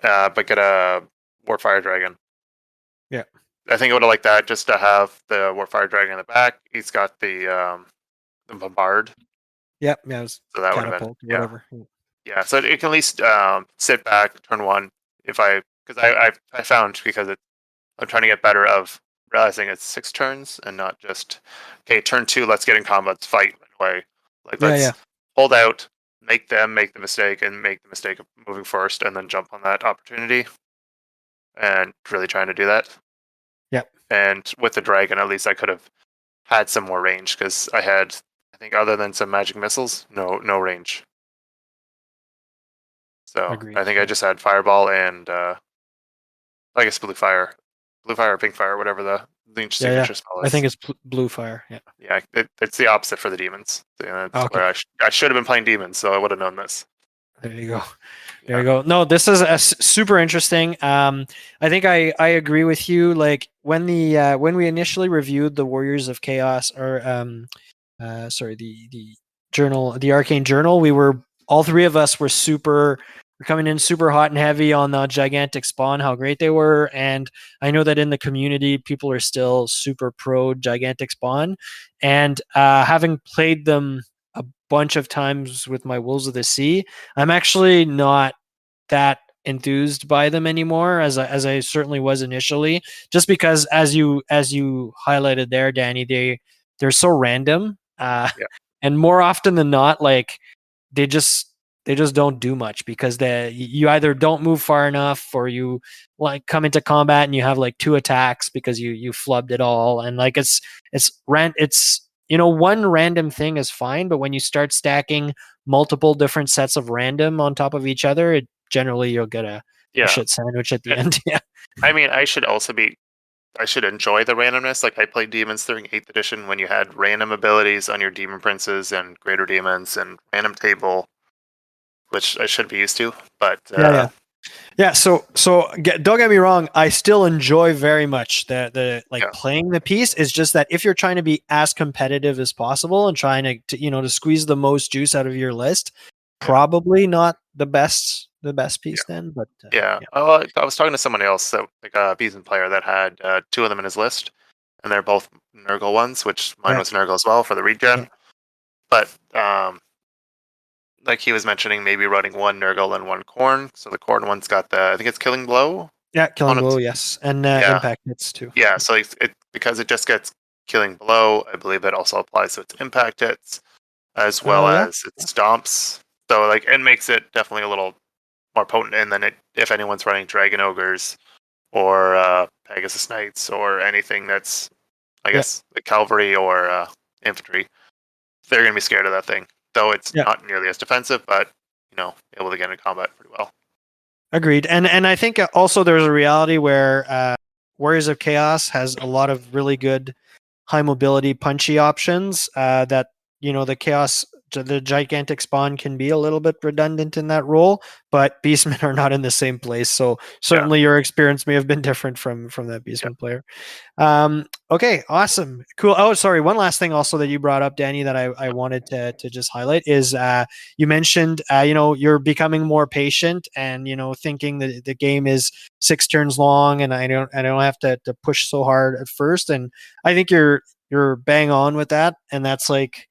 But get a Warfire Dragon. Yeah. I think I would have liked that just to have the Warfire Dragon in the back. He's got the Bombard. Yep. Yeah. It was So that would have been catapult, whatever. Yeah. So it can at least sit back, turn one. Because I found I'm trying to get better of realizing it's 6 turns and not just okay, turn 2, let's get in combat, let's fight right away. Like let's hold out, make the mistake, and make the mistake of moving first, and then jump on that opportunity. And really trying to do that. Yep. And with the dragon, at least I could have had some more range because I think other than some magic missiles, no range. So Agreed. I think I just had fireball and I guess blue fire or pink fire, whatever the Yeah, signature spell I is. think it's blue fire. Yeah. Yeah, it's the opposite for the demons. That's Okay. where I should have been playing demons, so I would have known this. There you go. There Yeah. you go. No, this is super interesting. I think I agree with you. Like when we initially reviewed the Warriors of Chaos, or the journal, the Arcane Journal, we were all three of us were coming in super hot and heavy on the gigantic spawn, how great they were, and I know that in the community people are still super pro gigantic spawn, and having played them a bunch of times with my Wolves of the Sea, I'm actually not that enthused by them anymore as I certainly was initially, just because as you highlighted there, Danny, they're so random, Yeah. and more often than not, like they just they just don't do much because you either don't move far enough, or you like come into combat and you have like two attacks because you flubbed it all, and like it's one random thing is fine, but when you start stacking multiple different sets of random on top of each other, it generally you'll get a Yeah. shit sandwich at the And- end. Yeah. I mean, I should enjoy the randomness. Like I played demons during 8th edition when you had random abilities on your demon princes and greater demons and random table, which I should be used to. But Yeah. Yeah, don't get me wrong. I still enjoy very much the like Yeah. playing the piece. It's just that if you're trying to be as competitive as possible and trying to squeeze the most juice out of your list, Yeah. probably not the best piece then. But Yeah. Oh, I was talking to someone else, like a Beeson player that had two of them in his list, and they're both Nurgle ones, which mine Yeah. was Nurgle as well for the regen. Yeah. But like he was mentioning, maybe running one Nurgle and one Corn. So the Corn one's got I think it's Killing Blow. Yeah, killing on it. blow, yes, and Yeah. impact hits too. Yeah. So because it just gets Killing Blow, I believe that also applies to its impact hits as well Yeah. as its stomps. So like it makes it definitely a little more potent. And then if anyone's running Dragon Ogres or Pegasus Knights or anything that's, I guess, the cavalry or infantry, they're going to be scared of that thing. Though it's Yeah. not nearly as defensive, but able to get into combat pretty well. Agreed, and I think also there's a reality where Warriors of Chaos has a lot of really good high mobility punchy options that the gigantic spawn can be a little bit redundant in that role, but beastmen are not in the same place, so certainly your experience may have been different from that beastman player. Okay, awesome, cool. Oh, sorry, one last thing also that you brought up, Danny, that I wanted to just highlight is you mentioned you're becoming more patient and thinking that the game is 6 turns long and I don't have to push so hard at first, and I think you're bang on with that, and that's like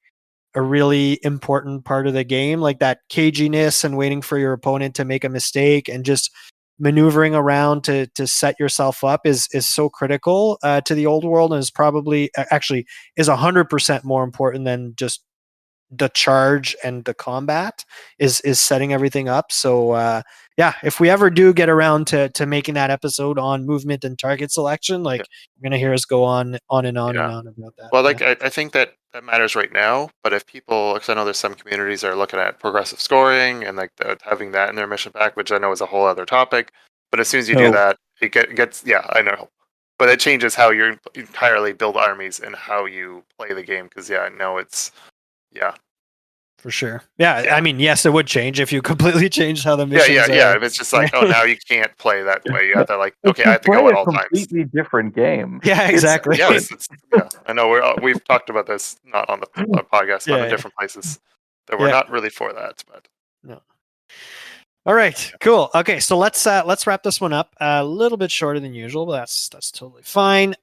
a really important part of the game, like that caginess and waiting for your opponent to make a mistake and just maneuvering around to set yourself up is so critical to the old world, and is probably actually is 100% more important than just the charge and the combat is setting everything up. So if we ever do get around to making that episode on movement and target selection, like you're gonna hear us go on and on and on about that. Well, like I think that matters right now, but if people, because I know there's some communities that are looking at progressive scoring and like having that in their mission pack, which I know is a whole other topic. But as soon as you do that, it gets I know, but it changes how you entirely build armies and how you play the game. Because it's for sure. Yeah, I mean, yes, it would change if you completely changed how the missions If it's just like, oh, now you can't play that way. You have to If okay, you I have to play go at a all times. completely different game. Yeah, exactly. Yeah, I know we've talked about this not on the podcast, but in different places that we're not really for that. But no. All right, cool. Okay, so let's wrap this one up. A little bit shorter than usual, but that's totally fine.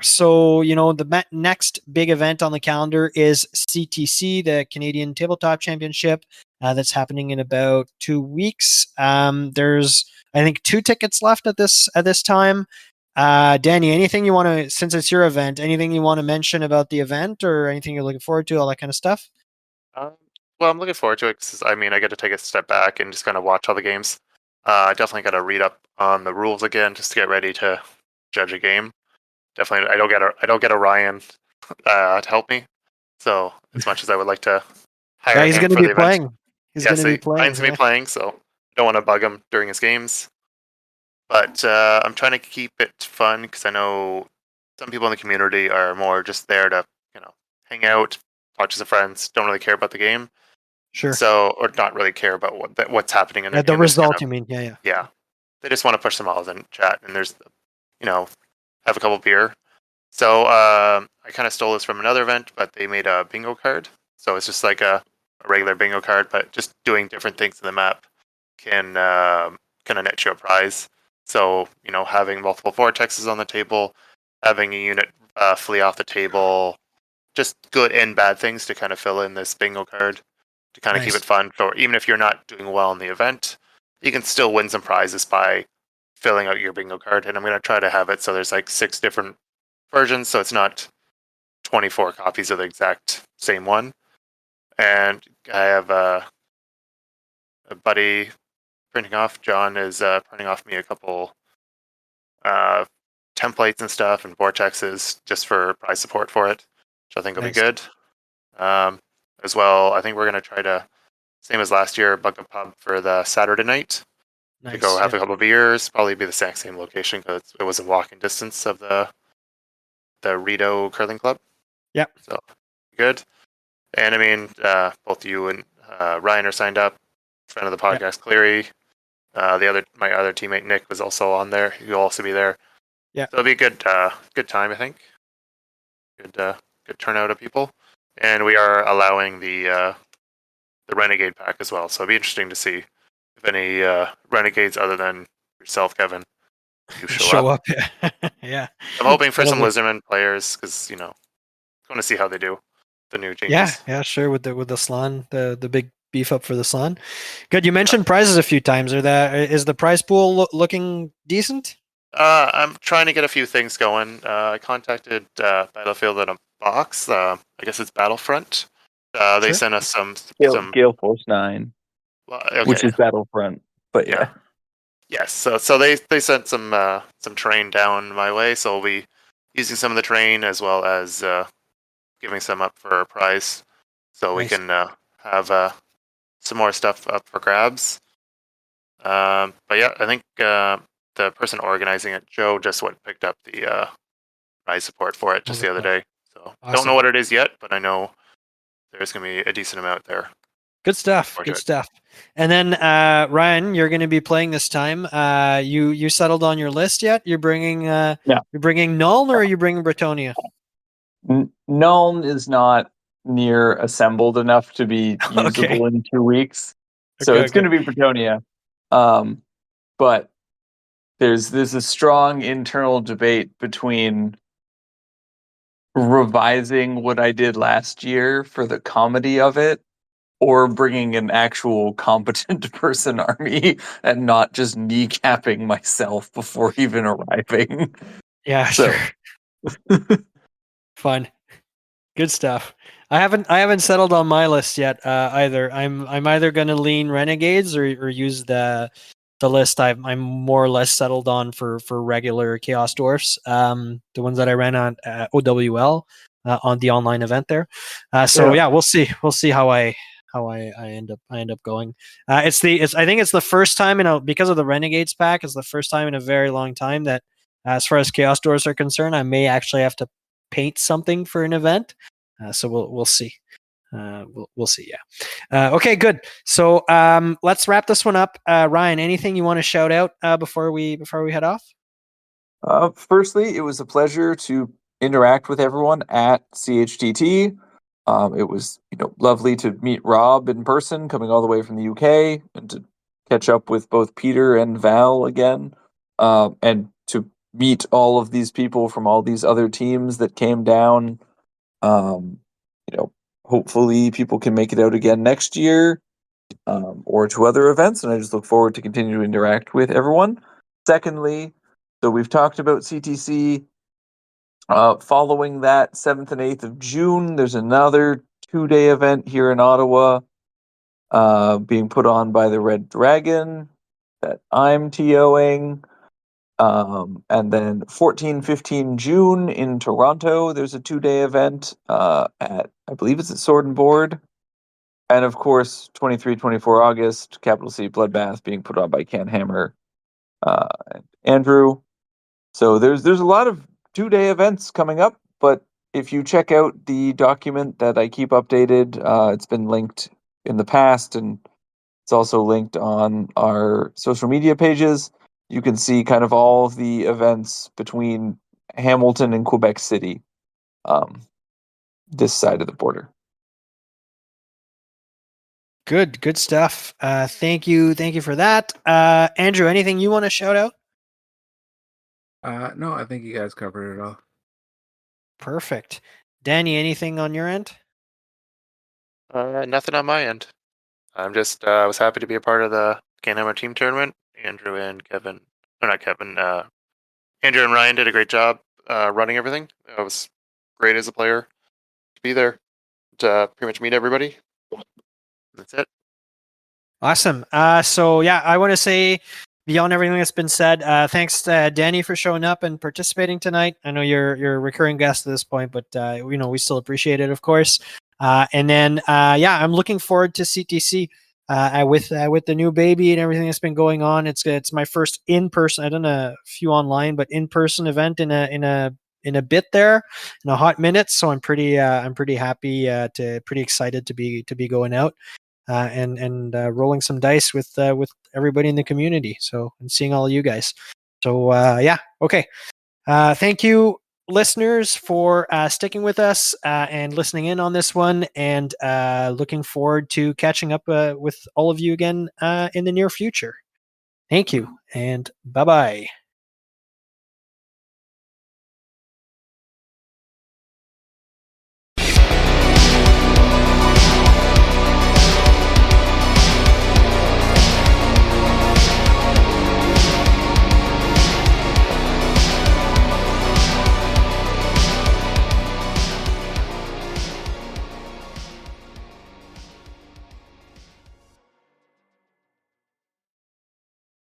So the next big event on the calendar is CTC, the Canadian Tabletop Championship. That's happening in about 2 weeks. There's I think 2 tickets left at this time. Danny, anything you want to, since it's your event, anything you want to mention about the event or anything you're looking forward to, all that kind of stuff? well, I'm looking forward to it because I mean I get to take a step back and just kind of watch all the games. I definitely got to read up on the rules again just to get ready to judge a game. Definitely, I don't get a Ryan to help me. So as much as I would like to Yeah, hire he's him going to for be the event, playing. He's going yes, to be he playing. finds me Yeah. playing, so I don't want to bug him during his games. But I'm trying to keep it fun because I know some people in the community are more just there to, hang out, talk to some friends, don't really care about the game. Sure. So, or not really care about what's happening in, The in this kind result, of, you mean? Yeah, yeah. yeah. They just want to push some miles in chat, and there's, have a couple beer. So I kind of stole this from another event, but they made a bingo card. So it's just like a regular bingo card, but just doing different things in the map can kind of net you a prize. So having multiple vortexes on the table, having a unit flee off the table, just good and bad things to kind of fill in this bingo card to kind of keep Nice. it fun. So even if you're not doing well in the event, you can still win some prizes by filling out your bingo card. And I'm going to try to have it so there's like 6 different versions, so it's not 24 copies of the exact same one. And I have a buddy printing off. John is printing off me a couple uh, templates and stuff and vortexes just for prize support for it, which I think will be Nice. good. As well, I think we're going to try to, same as last year, book a pub for the Saturday night to Nice. go have Yeah. a couple of beers. Probably be the exact same location because it was a walking distance of the Rito Curling Club. Yeah. So good. And I mean, both you and Ryan are signed up. Friend of the Yep. podcast, Cleary. My other teammate Nick was also on there. He'll also be there. Yeah. So it'll be a good time, I think. Good turnout of people, and we are allowing the Renegade pack as well. So it'll be interesting to see if any Renegades other than yourself, Kevin, do show up. Yeah. I'm hoping for That'll some be- Lizardman players because want to see how they do the new Yeah, changes. yeah, sure. With the slan, the big beef up for the slan. Good. You mentioned prizes a few times. Is the prize pool looking decent? I'm trying to get a few things going. I contacted Battlefield in a Box. I guess it's Battlefront. They Sure. sent us some. Gale Force 9, Well, okay, which is Battlefront. But yeah. Yes. So they sent some train down my way. So we'll be using some of the train as well as giving some up for a prize, so we Nice. can have some more stuff up for grabs. But yeah, I think the person organizing it, Joe, just picked up the prize support for it just the other day. So don't Awesome. know what it is yet, but I know there's going to be a decent amount there. Good stuff. Forward Good to it. stuff. And then Ryan, you're going to be playing this time. You settled on your list yet? You're bringing Yeah. You're bringing Null, or are you bringing Bretonia? Nuln is not near assembled enough to be usable in 2 weeks. So Okay, it's going to be Bretonia. But there's a strong internal debate between revising what I did last year for the comedy of it, or bringing an actual competent person army and not just kneecapping myself before even arriving. Yeah, So. sure. Fun. Good stuff. I haven't settled on my list yet either. I'm either going to lean Renegades or use the list I'm more or less settled on for regular Chaos Dwarfs. The ones that I ran on OWL on the online event there. So yeah, we'll see how I end up going. I think it's the first time because of the Renegades pack. It's the first time in a very long time that, as far as Chaos Dwarfs are concerned, I may actually have to paint something for an event. So we'll see. We'll see. Yeah. Okay. Good. So let's wrap this one up. Ryan, anything you want to shout out before we head off? Firstly, it was a pleasure to interact with everyone at CHTT. It was lovely to meet Rob in person, coming all the way from the UK, and to catch up with both Peter and Val again, and to meet all of these people from all these other teams that came down. Hopefully people can make it out again next year, or to other events, and I just look forward to continue to interact with everyone. Secondly, so we've talked about CTC. Following that, 7th and 8th of June, there's another 2-day event here in Ottawa, being put on by the Red Dragon that I'm TOing. And then 14, 15 June in Toronto, there's a 2-day event at, I believe it's at Sword and Board. And of course, 23, 24 August, Capital City Bloodbath being put on by Can Hammer and Andrew. So there's a lot of 2-day events coming up, but if you check out the document that I keep updated, it's been linked in the past, and it's also linked on our social media pages. You can see kind of all of the events between Hamilton and Quebec City, this side of the border. Good stuff. Thank you for that. Andrew, anything you want to shout out? No, I think you guys covered it all. Perfect. Danny, anything on your end? Nothing on my end. I'm just I was happy to be a part of the Can-Hammer team tournament. Andrew and Kevin, or not Kevin, Andrew and Ryan did a great job running everything. I was great as a player to be there to pretty much meet everybody. That's it. Awesome. So yeah, I want to say beyond everything that's been said, thanks Danny for showing up and participating tonight. I know you're a recurring guest at this point, but we still appreciate it, of course. And then I'm looking forward to CTC with the new baby and everything that's been going on. It's my first in person. I've done a few online, but in person event in a bit there, in a hot minute. So I'm pretty happy pretty excited to be going out. And rolling some dice with everybody in the community. So and seeing all of you guys. So okay. Thank you, listeners, for sticking with us and listening in on this one. And looking forward to catching up with all of you again in the near future. Thank you, and bye bye.